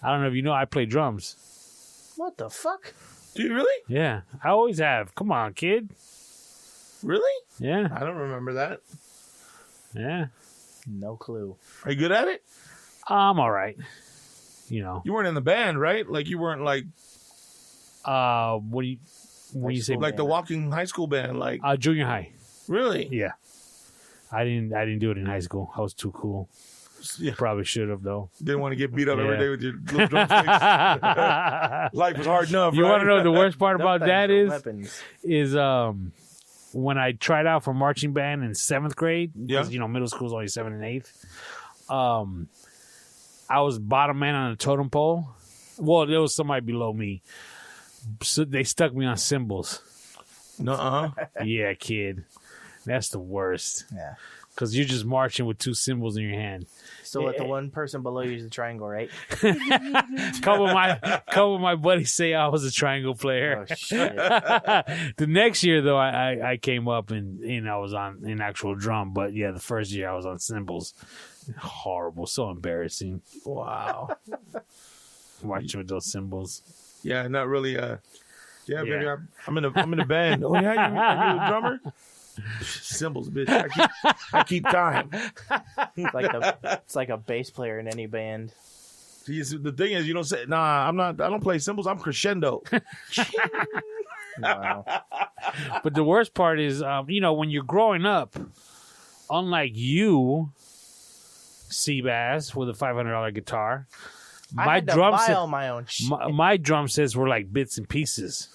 I don't know if you know, I play drums. What the fuck? Do you really? Yeah, I always have. Come on, kid. Really? Yeah, I don't remember that. yeah. No clue. Are you good at it? I'm all right. You weren't in the band, right? Like, you weren't like what do you when you say like the walking high school band, like junior high? really? Yeah, I didn't do it in high school. I was too cool. Yeah. Probably should have though. Didn't want to get beat up every Yeah. day with your little drumsticks. Life was hard enough. You right? want to know the worst part Them about things that are is weapons. when I tried out for marching band in 7th grade, Yeah. because middle school is only 7th and 8th. I was bottom man on a totem pole. Well, there was somebody below me, so they stuck me on cymbals. Nuh-uh. Yeah, kid, that's the worst. Yeah. Because you're just marching with 2 cymbals in your hand. So what, the one person below you is the triangle, right? Couple of my buddies say I was a triangle player. Oh, shit. The next year, though, I came up and I was on an actual drum. But yeah, the first year I was on cymbals. Horrible, so embarrassing. Wow. Marching with those cymbals. Yeah, not really. Yeah, baby, Yeah. I'm in a band. Oh yeah, are you a drummer? Cymbals, bitch. I keep time. It's like a bass player in any band. The thing is, you don't say, nah, I'm not. I don't play cymbals. I'm crescendo. Wow. But the worst part is, when you're growing up, unlike you, Seabass, with a $500 guitar, I had to buy all my own shit. my drum sets were like bits and pieces.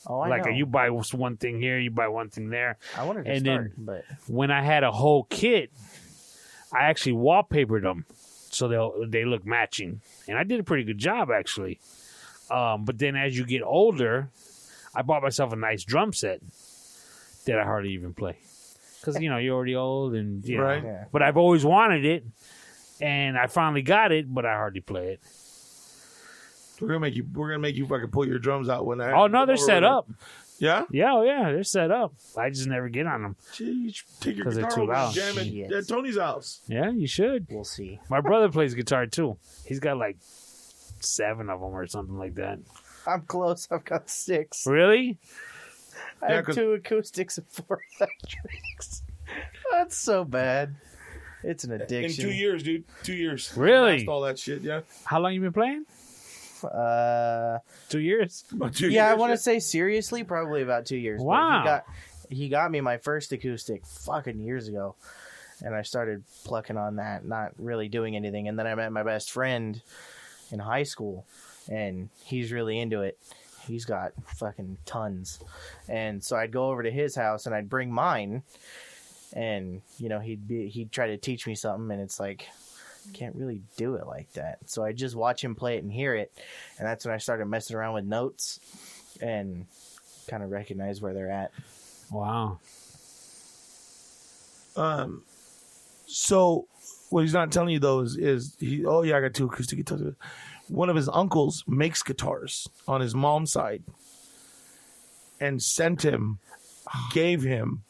Oh, I Like know. you buy one thing here, you buy one thing there. I wanted to and start, then but when I had a whole kit, I actually wallpapered them so they look matching, and I did a pretty good job actually. But then as you get older, I bought myself a nice drum set that I hardly even play because you're already old and Right. Yeah. But I've always wanted it, and I finally got it, but I hardly play it. We're gonna make you fucking pull your drums out when I. Oh no, they're set up. Yeah. Yeah, oh yeah, they're set up. I just never get on them. Gee, you should take your 'Cause they're guitar too over loud. and jam it Shit. at Tony's house. Yeah, you should. we'll see. My brother plays guitar too. He's got like 7 of them or something like that. I'm close. I've got 6. Really? I Yeah, have 'cause- 2 acoustics and 4 electrics. That's so bad. It's an In addiction. 2 years, dude. 2 years. Really? Lost all that shit. Yeah. How long you been playing? 2 years? About 2 Yeah, I years, want to say seriously, probably about 2 years. but Wow. he got me my first acoustic fucking years ago, and I started plucking on that, not really doing anything. And then I met my best friend in high school, and he's really into it. He's got fucking tons, and so I'd go over to his house and I'd bring mine, and he'd try to teach me something, and it's like, can't really do it like that. So I just watch him play it and hear it, and that's when I started messing around with notes and kind of recognize where they're at. Wow. So what he's not telling you though is he? Oh yeah, I got 2 acoustic guitars. One of his uncles makes guitars on his mom's side, and gave him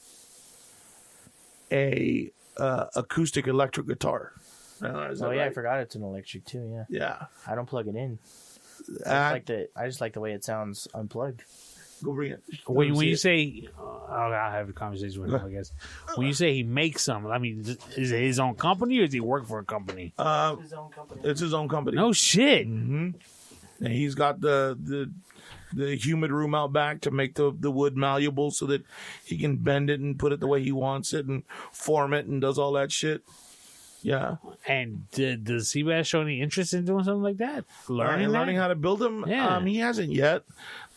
a acoustic electric guitar. Is that Oh yeah, I right? forgot it's an electric too. Yeah, Yeah. I don't plug it in. Uh, I just like the way it sounds unplugged. Go bring it. When you say, I'll have a conversation with him, I guess. When you say he makes some, I mean, is it his own company or does he work for a company? His own company. It's his own company. No shit. Mm-hmm. And he's got the humid room out back to make the wood malleable so that he can bend it and put it the way he wants it and form it and does all that shit. Yeah. And does Seabass show any interest in doing something like that? Learning how to build them? Yeah. He hasn't yet.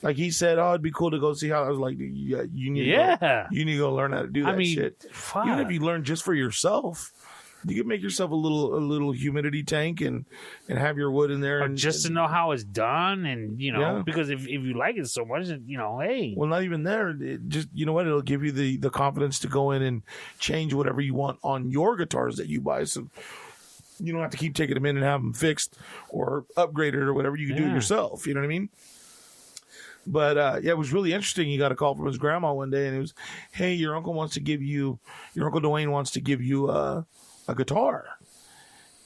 Like he said, it'd be cool to go see how. I was like, yeah, you need to go learn how to do that shit. Fuck. Even if you learn just for yourself, you can make yourself a little humidity tank and have your wood in there, or just to know how it's done, and because if you like it so much, hey. Well, not even there. It just it'll give you the confidence to go in and change whatever you want on your guitars that you buy. So you don't have to keep taking them in and have them fixed or upgraded or whatever. You can do it yourself. You know what I mean? But it was really interesting. He got a call from his grandma one day, and it was, "Hey, your uncle Dwayne wants to give you a guitar."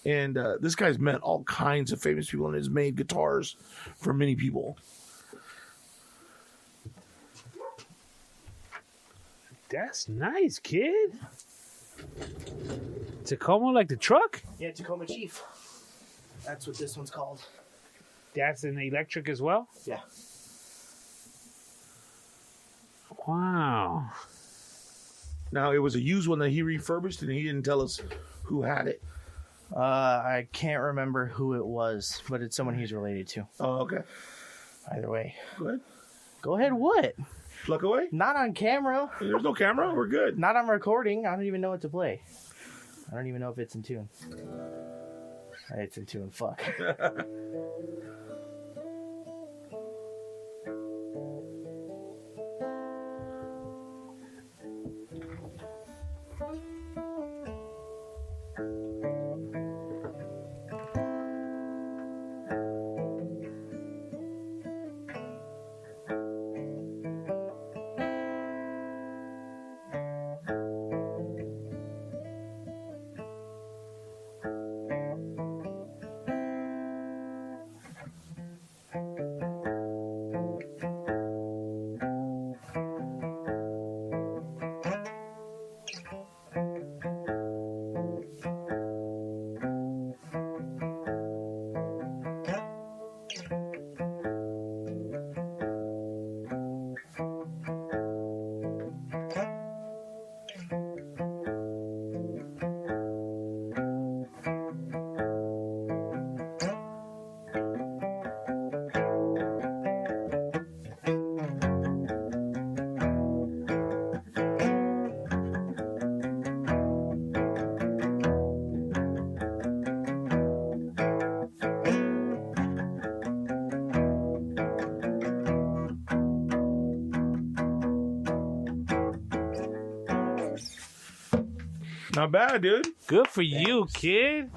And this guy's met all kinds of famous people and has made guitars for many people. That's nice, kid. Tacoma, like the truck? Yeah, Tacoma Chief. That's what this one's called. That's an electric as well? Yeah. Wow. Now, it was a used one that he refurbished, and he didn't tell us who had it. I can't remember who it was, but it's someone he's related to. Oh, okay. Either way. Go ahead. Go ahead, what? Pluck away? Not on camera. There's no camera? We're good. Not on recording. I don't even know what to play. I don't even know if it's in tune. It's in tune. Fuck. Not bad, dude. Good for you, kid.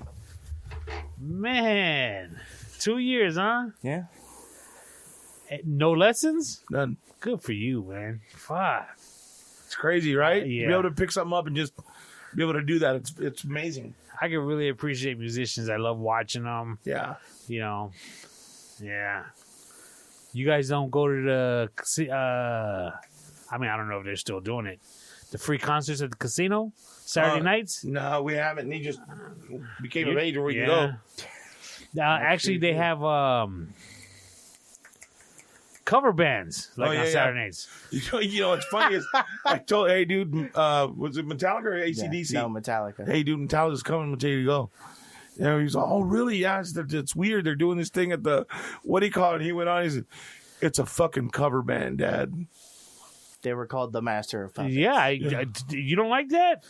Man. 2 years, huh? Yeah. No lessons? None. Good for you, man. Fuck. It's crazy, right? Yeah. To be able to pick something up and just be able to do that, it's amazing. I can really appreciate musicians. I love watching them. Yeah. Yeah. You guys don't go to the I don't know if they're still doing it. The free concerts at the casino Saturday nights? No, we haven't. He just became of age where we can go. Actually, they have cover bands on Saturday nights. You know what's funny is I told, hey, dude, was it Metallica or AC/DC? Yeah, no, Metallica. Hey, dude, Metallica's coming. I'm telling you to go. And he's like, oh, really? Yeah, it's weird. They're doing this thing at the, what do you call it? He went on, he said, it's a fucking cover band, Dad. They were called the Master of Puppets. Yeah, you don't like that?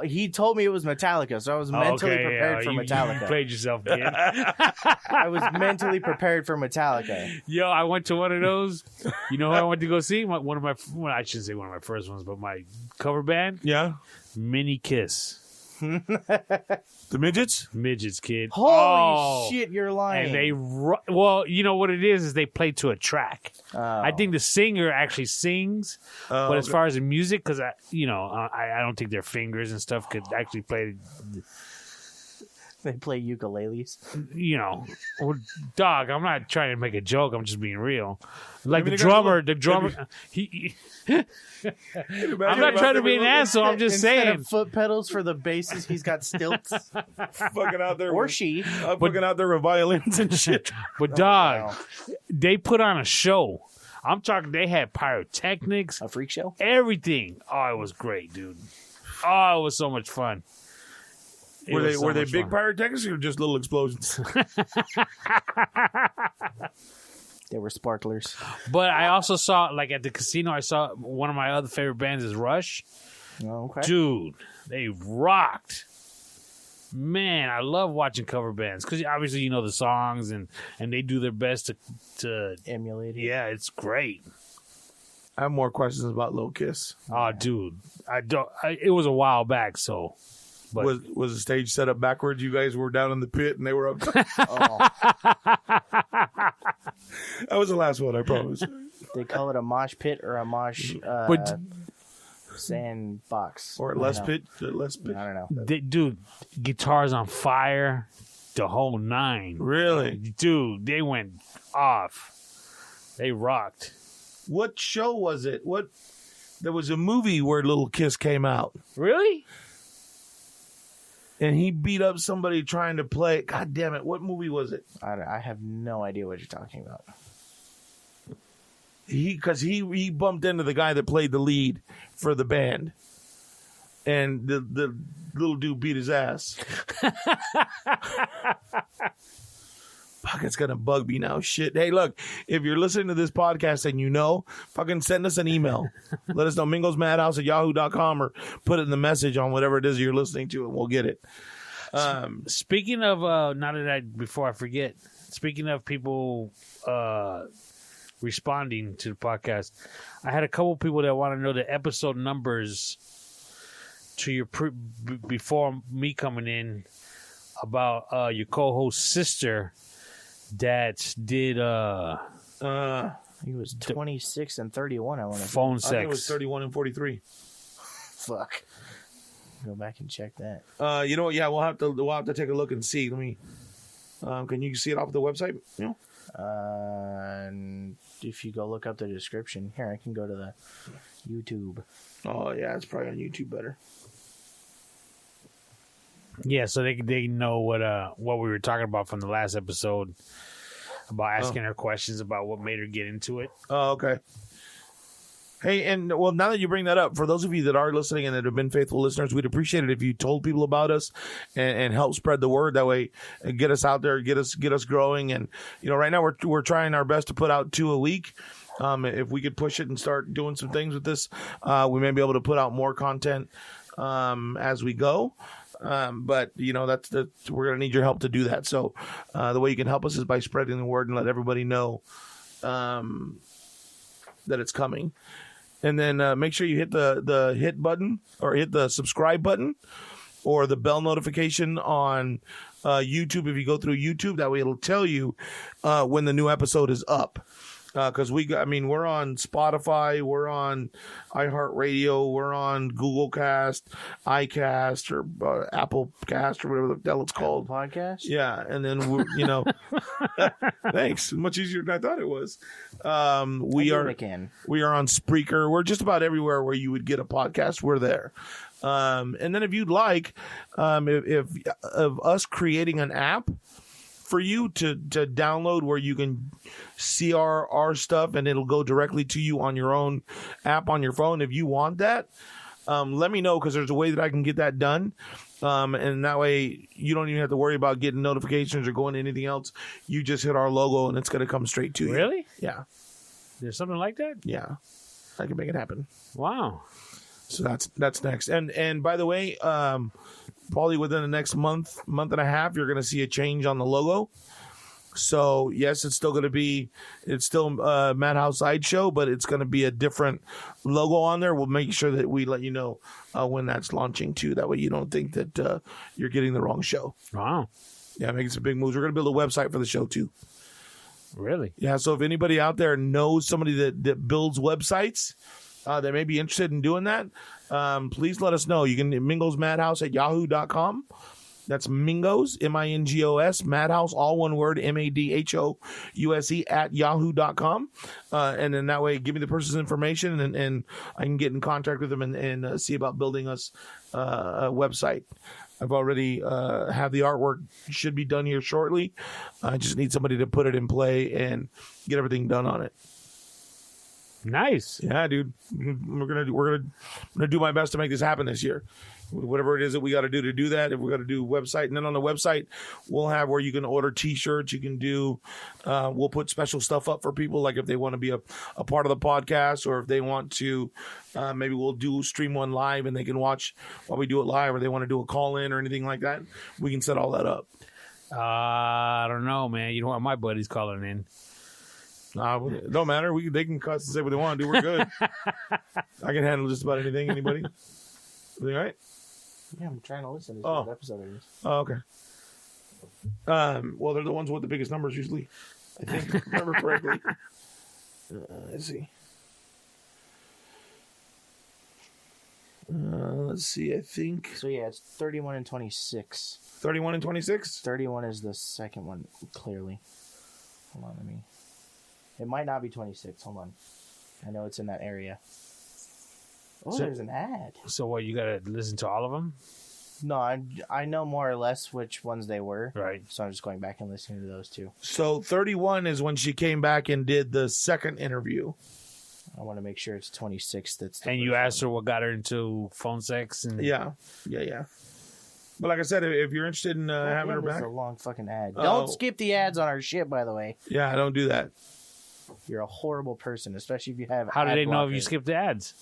He told me it was Metallica, so I was mentally prepared for Metallica. You played yourself, kid. I was mentally prepared for Metallica. Yo, I went to one of those. You know who I went to go see? One of my, well, I shouldn't say one of my first ones, but my cover band. Yeah. Mini Kiss. The midgets? Midgets, kid. Holy shit, you're lying. And they, well, you know what it is they play to a track. Oh. I think the singer actually sings, but as far as the music, because I don't think their fingers and stuff could actually play. They play ukuleles. You know, well, dog. I'm not trying to make a joke. I'm just being real. Like I mean, the drummer. I'm not trying to be an asshole. I'm just Instead saying. of foot pedals for the basses, he's got stilts. fucking out there, Or she. fucking out there with violins and shit. But dog, wow. they put on a show. I'm talking. They had pyrotechnics, A freak show? everything. Oh, it was great, dude. Oh, it was so much fun. It Were was they so were they much big fun. pyrotechnics or just little explosions? They were sparklers. But I also saw, like at the casino, I saw one of my other favorite bands is Rush. Oh, okay. Dude, they rocked. Man, I love watching cover bands because obviously you know the songs and they do their best to Emulated. yeah, it's great. I have more questions about Lil Kiss. Oh, dude, it was a while back, so. But Was the stage set up backwards? You guys were down in the pit and they were up top. Oh, That was the last one, I promise. they call it a mosh pit or a mosh But- sandbox. Or I don't less know. pit. Less pit. I don't know. dude, guitars on fire, the whole nine. Really? Dude, they went off. They rocked. What show was it? There was a movie where Little Kiss came out. Really? And he beat up somebody trying to play. God damn it! What movie was it? I have no idea what you're talking about. Because he bumped into the guy that played the lead for the band, and the little dude beat his ass. Fuck, it's gonna bug me now. Shit. Hey, look, if you're listening to this podcast and you know, fucking send us an email. Let us know, mingosmadhouse@yahoo.com, or put it in the message on whatever it is you're listening to, and we'll get it. Speaking of, before I forget, speaking of people responding to the podcast, I had a couple people that want to know the episode numbers to your before me coming in about your co-host's sister that did I think it was 26 and 31. I want to phone I think it was sex. 31 and 43. fuck. Go back and check that. You know what? Yeah, we'll have to take a look and see. Let me. Can you see it off the website? You know? And if you go look up the description here, I can go to the YouTube. Oh yeah, it's probably on YouTube better. Yeah, so they know what we were talking about from the last episode about asking her questions about what made her get into it. Oh, okay. Hey, and well, now that you bring that up, for those of you that are listening and that have been faithful listeners, we'd appreciate it if you told people about us and help spread the word. That way, get us out there, get us growing. And right now we're trying our best to put out 2 a week. If we could push it and start doing some things with this, we may be able to put out more content as we go. But that's we're gonna need your help to do that. So the way you can help us is by spreading the word and let everybody know that it's coming. And then make sure you hit the hit button or hit the subscribe button or the bell notification on YouTube. If you go through YouTube, that way it'll tell you when the new episode is up. Because we're on Spotify, we're on iHeartRadio, we're on Google Cast, iCast, or Apple Cast, or whatever the hell it's called. Podcast? Yeah, and then thanks. Much easier than I thought it was. We are on Spreaker. We're just about everywhere where you would get a podcast. We're there. And then if you'd like, if of us creating an app for you to download where you can see our stuff and it'll go directly to you on your own app on your phone. If you want that, let me know, because there's a way that I can get that done. And that way you don't even have to worry about getting notifications or going to anything else. You just hit our logo and it's going to come straight to you. Really? Yeah. There's something like that? Yeah. I can make it happen. Wow. So that's next. And by the way, probably within the next month and a half, you're going to see a change on the logo. So yes, it's still Madhouse Sideshow, but it's going to be a different logo on there. We'll make sure that we let you know when that's launching too. That way you don't think that you're getting the wrong show. Wow. Yeah, making some big moves. We're going to build a website for the show too. Really? Yeah. So if anybody out there knows somebody that builds websites, that may be interested in doing that, please let us know. You can mingosmadhouse@yahoo.com. That's Mingos, Mingos, Madhouse, all one word, MADHOUSE at yahoo.com. And then that way, give me the person's information and I can get in contact with them and see about building us a website. I've already have the artwork, should be done here shortly. I just need somebody to put it in play and get everything done on it. Nice. Yeah, dude. I'm gonna do my best to make this happen this year. Whatever it is that we got to do that. If we got to do website, and then on the website we'll have where you can order T-shirts. You can do. We'll put special stuff up for people, like if they want to be a part of the podcast, or if they want to, maybe we'll do stream one live and they can watch while we do it live, or they want to do a call in or anything like that. We can set all that up. I don't know, man. You don't want my buddies calling in. It don't matter. They can cuss and say what they want to do. We're good. I can handle just about anything. Anybody? Everything all right? Yeah, I'm trying to listen to what episode it is. Oh, okay. Well, they're the ones with the biggest numbers usually. I think, if I remember correctly. Let's see. Let's see. I think So yeah, it's 31 and 26. 31 and 26. 31 is the second one, clearly. Hold on, it might not be 26. Hold on. I know it's in that area. Oh, there's an ad. So what? You got to listen to all of them, No, I know more or less which ones they were. right? So I'm just going back and listening to those two. So 31 is when she came back and did the second interview. I want to make sure it's 26. That's the And you first asked her what got her into phone sex, and Yeah. But like I said, if you're interested in one. having her This back, is a long fucking ad. Oh. Don't skip the ads on our shit, by the way. yeah, don't do that. You're a horrible person, especially if you have. how do ad they know if blocker. you skipped the ads?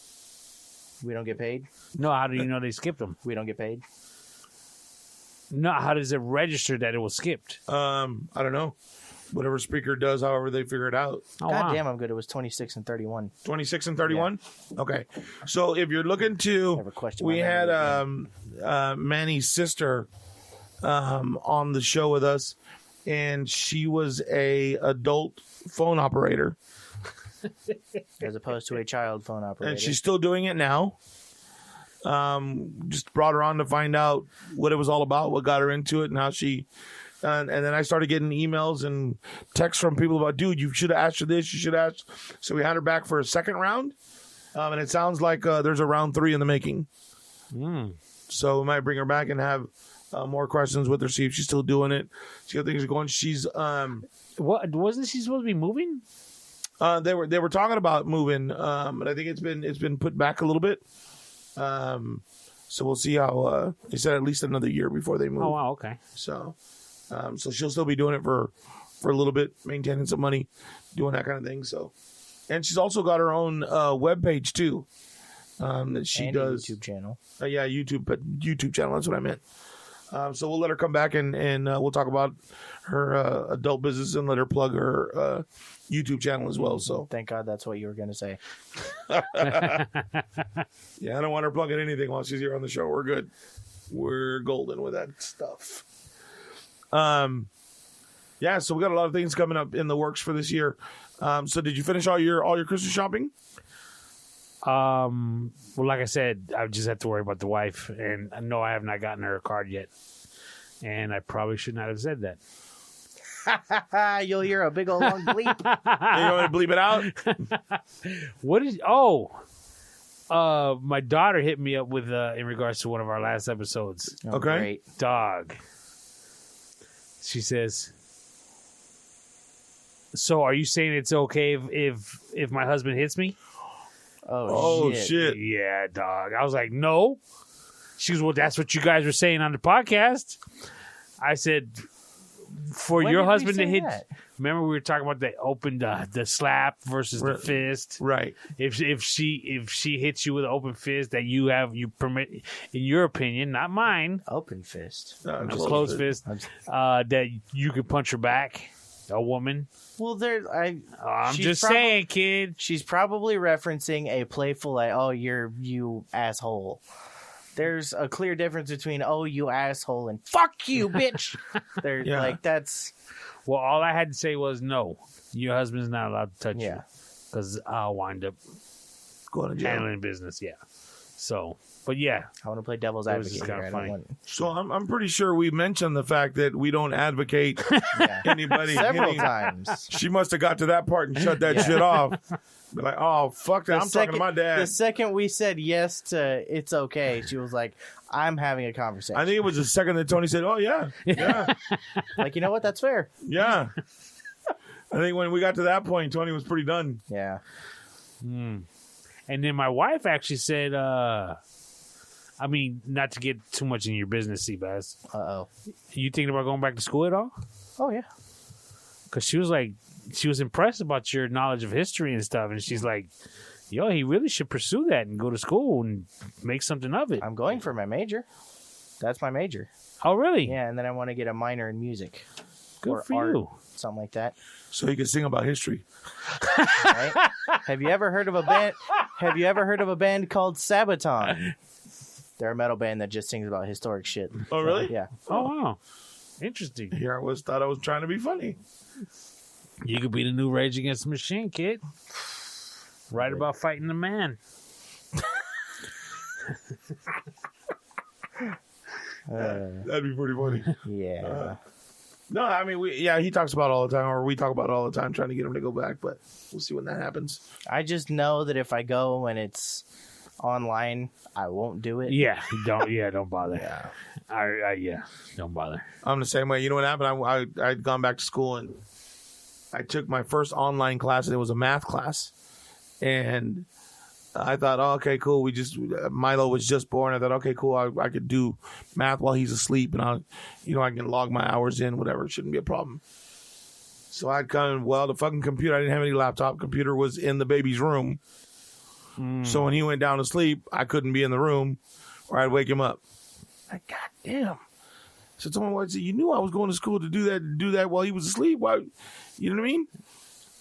We don't get paid. No, how do you know they skipped them? We don't get paid. No, how does it register that it was skipped? I don't know. Whatever speaker does, however they figure it out. Oh, God wow. damn, I'm good. It was 26 and 31. 26 and 31? Okay. So if you're looking to, Never question we my had memory Manny's sister on the show with us, and she was a adult phone operator, As opposed to a child phone operator. and she's still doing it now. Just brought her on to find out what it was all about, what got her into it, and how she... and then I started getting emails and texts from people about, dude, you should have asked her this, you should have asked. So we had her back for a second round, and it sounds like there's a round 3 in the making. So we might bring her back and have more questions with her, see if she's still doing it, see how things are going. She's What wasn't she supposed to be moving? they were talking about moving, but I think it's been put back a little bit. So we'll see how they said at least another year before they move. Oh, wow, okay. So she'll still be doing it for a little bit, maintaining some money, doing that kind of thing. So, and she's also got her own webpage too, that she And does. a YouTube channel. YouTube channel. That's what I meant. So we'll let her come back and we'll talk about her adult business and let her plug her YouTube channel as well. So Thank God that's what you were going to say. yeah, I don't want her plugging anything while she's here on the show. We're good. We're golden with that stuff. Yeah, so we got a lot of things coming up in the works for this year. So did you finish all your Christmas shopping? Well, like I said, I just have to worry about the wife, and no, I have not gotten her a card yet, and I probably should not have said that. You'll hear a big old long bleep. You want me to bleep it out? What is? Oh, my daughter hit me up with in regards to one of our last episodes. Oh, Okay. Great. Dog. She says, "So, are you saying it's okay if my husband hits me?" Oh, shit. Yeah, dog. I was like, no. She goes, well, that's what you guys were saying on the podcast. I said, for When your did we husband to say hit. that? Remember, we were talking about the slap versus the fist. Right. If she hits you with an open fist, that you permit, in your opinion, not mine, Open fist. closed fist, that you could punch her back, a woman. Well, I'm she's just probably- saying, kid. She's probably referencing a playful, like, oh, you asshole. There's a clear difference between, oh, you asshole, and fuck you, bitch. They're Yeah. like, that's... Well, all I had to say was no. Your husband's not allowed to touch you Yeah. because I'll wind up Going to jail. handling business. Yeah. So But yeah, I want to play devil's That was advocate just here. kinda I don't funny. want... So I'm pretty sure we mentioned the fact that we don't advocate Yeah. anybody. Several hitting- times. She must have got to that part and shut that shit off. Be like, oh fuck that! I'm talking to my dad. The second we said yes to it's okay, she was like, I'm having a conversation. I think it was the second that Tony said, "Oh yeah, yeah, Like, you know what? That's fair. yeah." I think when we got to that point, Tony was pretty done. Yeah. and then my wife actually said, I mean, not to get too much in your business, Seabass. Uh-oh. You thinking about going back to school at all? Oh, yeah. Because she was impressed about your knowledge of history and stuff, and she's like, "Yo, he really should pursue that and go to school and make something of it." I'm going for my major. That's my major. Oh, really? Yeah, and then I want to get a minor in music. Good or for art, you. something like that. So he could sing about history. Right? Have you ever heard of a band? Have you ever heard of a band called Sabaton? They're a metal band that just sings about historic shit. Oh, really? Yeah. Oh, wow. Interesting. Here I thought I was trying to be funny. You could be the new Rage Against the Machine, kid. Right about fighting the man. That'd be pretty funny. Yeah. No, I mean, he talks about it all the time, or we talk about it all the time, trying to get him to go back. But we'll see when that happens. I just know that if I go and it's online, I won't do it. Yeah, don't bother. Yeah. Don't bother. I'm the same way. You know what happened? I'd gone back to school and I took my first online class, and it was a math class. And I thought, oh, okay, cool. Milo was just born. I thought, okay, cool. I could do math while he's asleep, and I can log my hours in, whatever. It shouldn't be a problem. So I'd come, the fucking computer, I didn't have any laptop. Computer was in the baby's room. So when he went down to sleep, I couldn't be in the room, or I'd wake him up. Like, God damn. So someone said, you knew I was going to school to do that while he was asleep. Why? You know what I mean?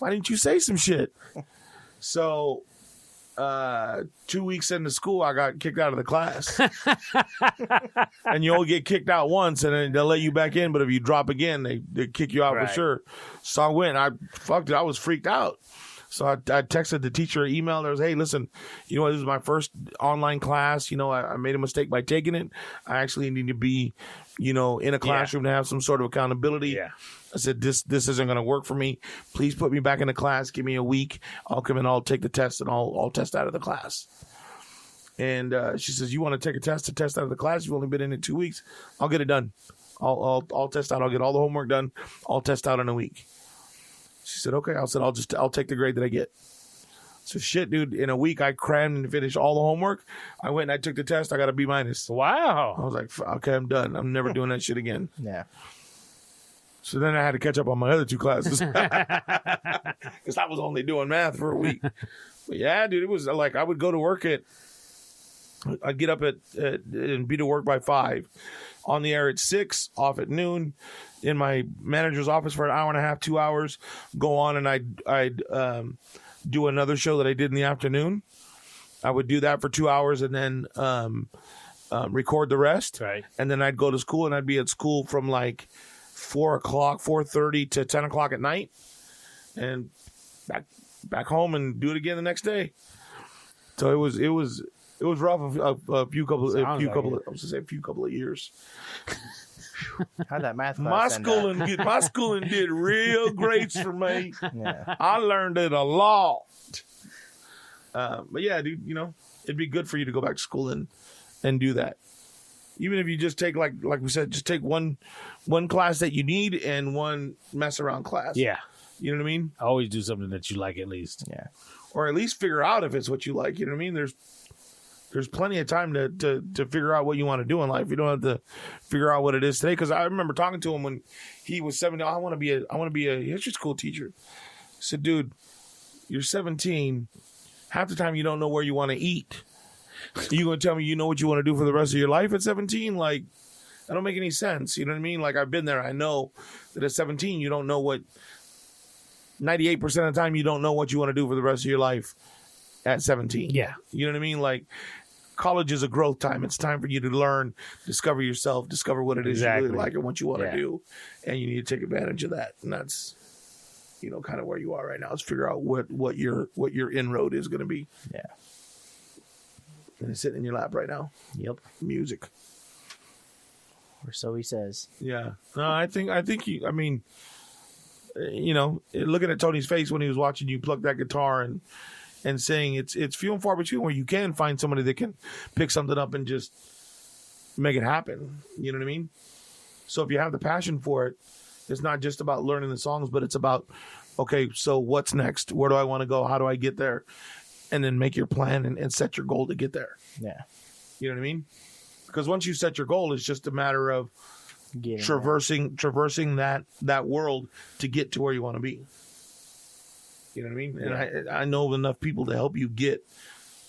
Why didn't you say some shit? So 2 weeks into school, I got kicked out of the class. And you only get kicked out once, and then they'll let you back in. But if you drop again, they kick you out for sure. So I went. I fucked it. I was freaked out. So I texted the teacher, emailed her, hey, listen, this is my first online class. I made a mistake by taking it. I actually need to be, in a classroom to have some sort of accountability. Yeah. I said, this isn't going to work for me. Please put me back in the class. Give me a week. I'll come in, I'll take the test, and I'll test out of the class. And she says, you want to take a test to test out of the class? You've only been in it 2 weeks. I'll get it done. I'll test out. I'll get all the homework done. I'll test out in a week. She said, okay. I'll take the grade that I get. So shit, dude, in a week I crammed and finished all the homework. I went and I took the test. I got a B-. Wow. I was like, okay, I'm done. I'm never doing that shit again. Yeah. So then I had to catch up on my other two classes. Because I was only doing math for a week. But yeah, dude, it was like I would go to work I'd get up and be to work by 5. On the air at 6, off at noon, in my manager's office for an hour and a half, 2 hours, go on and I'd do another show that I did in the afternoon. I would do that for 2 hours and then record the rest. Right. And then I'd go to school, and I'd be at school from like 4 o'clock, 4:30 to 10 o'clock at night, and back home and do it again the next day. So it was rough a few couple of years. How'd that math class My schooling did real great for me. Yeah. I learned it a lot. But yeah, dude, it'd be good for you to go back to school and do that. Even if you just take like we said, just take one class that you need and one mess around class. Yeah. You know what I mean? Always do something that you like at least. Yeah. Or at least figure out if it's what you like. You know what I mean? There's plenty of time to figure out what you want to do in life. You don't have to figure out what it is today. Because I remember talking to him when he was 17. I want to be a history school teacher. I said, dude, you're 17. Half the time you don't know where you want to eat. You gonna tell me you know what you want to do for the rest of your life at 17? Like, that don't make any sense. You know what I mean? Like, I've been there. I know that at 17 you don't know what. 98% of the time you don't know what you want to do for the rest of your life at 17. Yeah. You know what I mean? Like, college is a growth time. It's time for you to learn, discover yourself, discover what it is you really like and what you want to do. And you need to take advantage of that. And that's, kind of where you are right now, is figure out what your inroad is going to be. Yeah. And it's sitting in your lap right now. Yep. Music. Or so he says. Yeah. No, I think I mean, you know, looking at Tony's face when he was watching you pluck that guitar and saying it's few and far between where you can find somebody that can pick something up and just make it happen. You know what I mean? So if you have the passion for it, it's not just about learning the songs, but it's about, okay, so what's next? Where do I want to go? How do I get there? And then make your plan and set your goal to get there. Yeah. You know what I mean? Because once you set your goal, it's just a matter of traversing that world to get to where you want to be. You know what I mean? Yeah. And I know enough people to help you get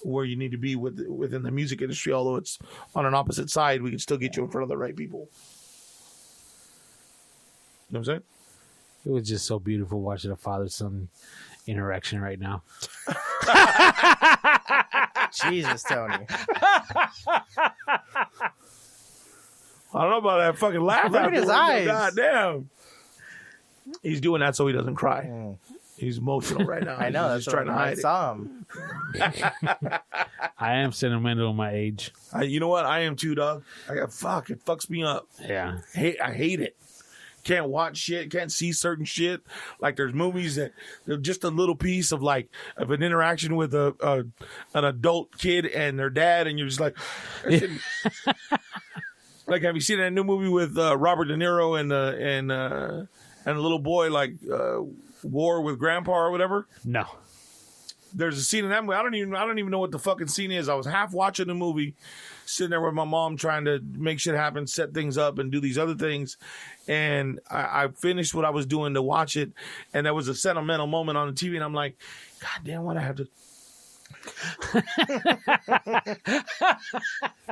where you need to be within the music industry. Although it's on an opposite side, we can still get you in front of the right people. You know what I'm saying? It was just so beautiful watching a father-son interaction right now. Jesus, Tony. I don't know about that fucking laugh. Look at his eyes. God damn. He's doing that so he doesn't cry. He's emotional right now. I know. He's That's trying to hide I saw him. I am sentimental in my age. You know what? I am too, dog. It fucks me up. Yeah. I hate it. Can't watch shit. Can't see certain shit. Like there's movies that they're just a little piece of of an interaction with an adult kid and their dad, and you're just like, like, have you seen that new movie with Robert De Niro and a little boy, like War with Grandpa or whatever? No. There's a scene in that movie. I don't even know what the fucking scene is. I was half watching the movie, sitting there with my mom trying to make shit happen, set things up, and do these other things. And I finished what I was doing to watch it, and there was a sentimental moment on the TV, and I'm like, God damn, why'd I have to...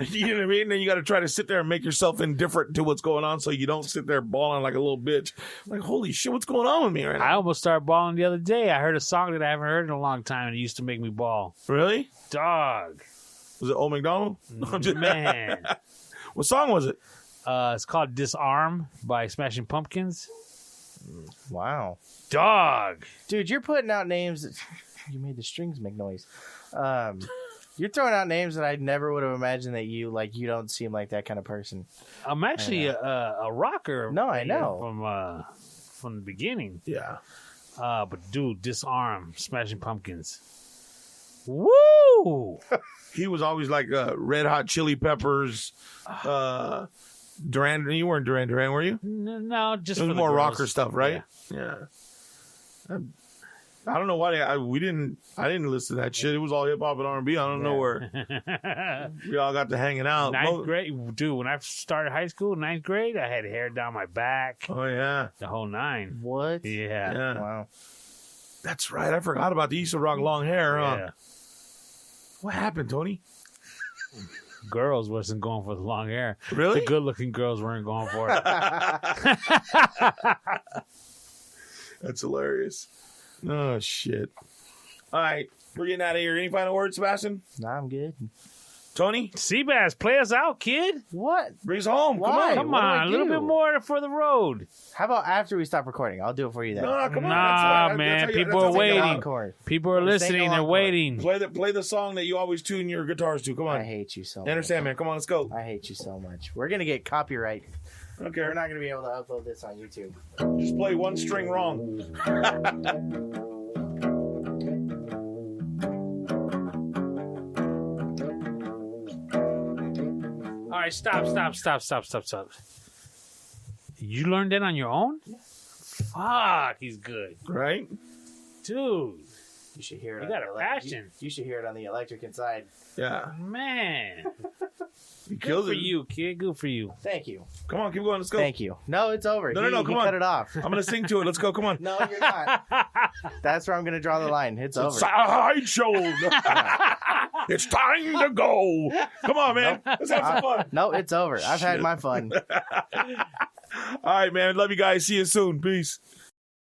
You know what I mean? Then you got to try to sit there and make yourself indifferent to what's going on so you don't sit there bawling like a little bitch. Like, holy shit, what's going on with me right now? I almost started bawling the other day. I heard a song that I haven't heard in a long time, and it used to make me bawl. Really? Dog. Was it Old McDonald? Man. What song was it? It's called Disarm by Smashing Pumpkins. Wow. Dog. Dude, you're putting out names that... You made the strings make noise. You're throwing out names that I never would have imagined that you don't seem like that kind of person. I'm actually a rocker. No, I know. From the beginning. Yeah. But dude, Disarm, Smashing Pumpkins. Woo! He was always like Red Hot Chili Peppers, Duran. You weren't Duran Duran, were you? No, just it was for the more girls. rocker stuff, right? Yeah. I don't know why I didn't listen to that shit. It was all hip hop and R&B. I don't know where we all got to hanging out. Ninth grade, dude. When I started high school, ninth grade, I had hair down my back. Oh yeah, the whole nine. What? Yeah. Wow. That's right. I forgot about the Easter Rock long hair. Huh? Yeah. What happened, Tony? Girls wasn't going for the long hair. Really? The good-looking girls weren't going for it. That's hilarious. Oh, shit. All right. We're getting out of here. Any final words, Sebastian? Nah, I'm good. Tony? Seabass, play us out, kid. What? Bring us home. Why? Come What do I on. A little do? bit more for the road. How about after we stop recording? I'll do it for you then. No, come on. Nah, That's man. how you- People that's are how you- waiting. Encore. People are Let's take listening. a They're encore. waiting. Play the song that you always tune your guitars to. Come on. I hate you so You much. understand, man? Come on, let's go. I hate you so much. We're going to get copyright. Okay. We're not going to be able to upload this on YouTube. Just play one string wrong. All right, stop. You learned that on your own? Fuck, he's good. Right? Dude, You should hear it. You on got the a elec- passion. You should hear it on the electric inside. Yeah. man. You Good killed for it. you, kid. Good for you. Thank you. Come on, keep going. Let's go. Thank you. No, it's over. No, He come on. cut it off. I'm going to sing to it. Let's go. Come on. No, you're not. That's where I'm going to draw the line. It's over. Sideshow. It's time to go. Come on, man. Let's have some fun. No, it's over. I've had my fun. All right, man. Love you guys. See you soon. Peace.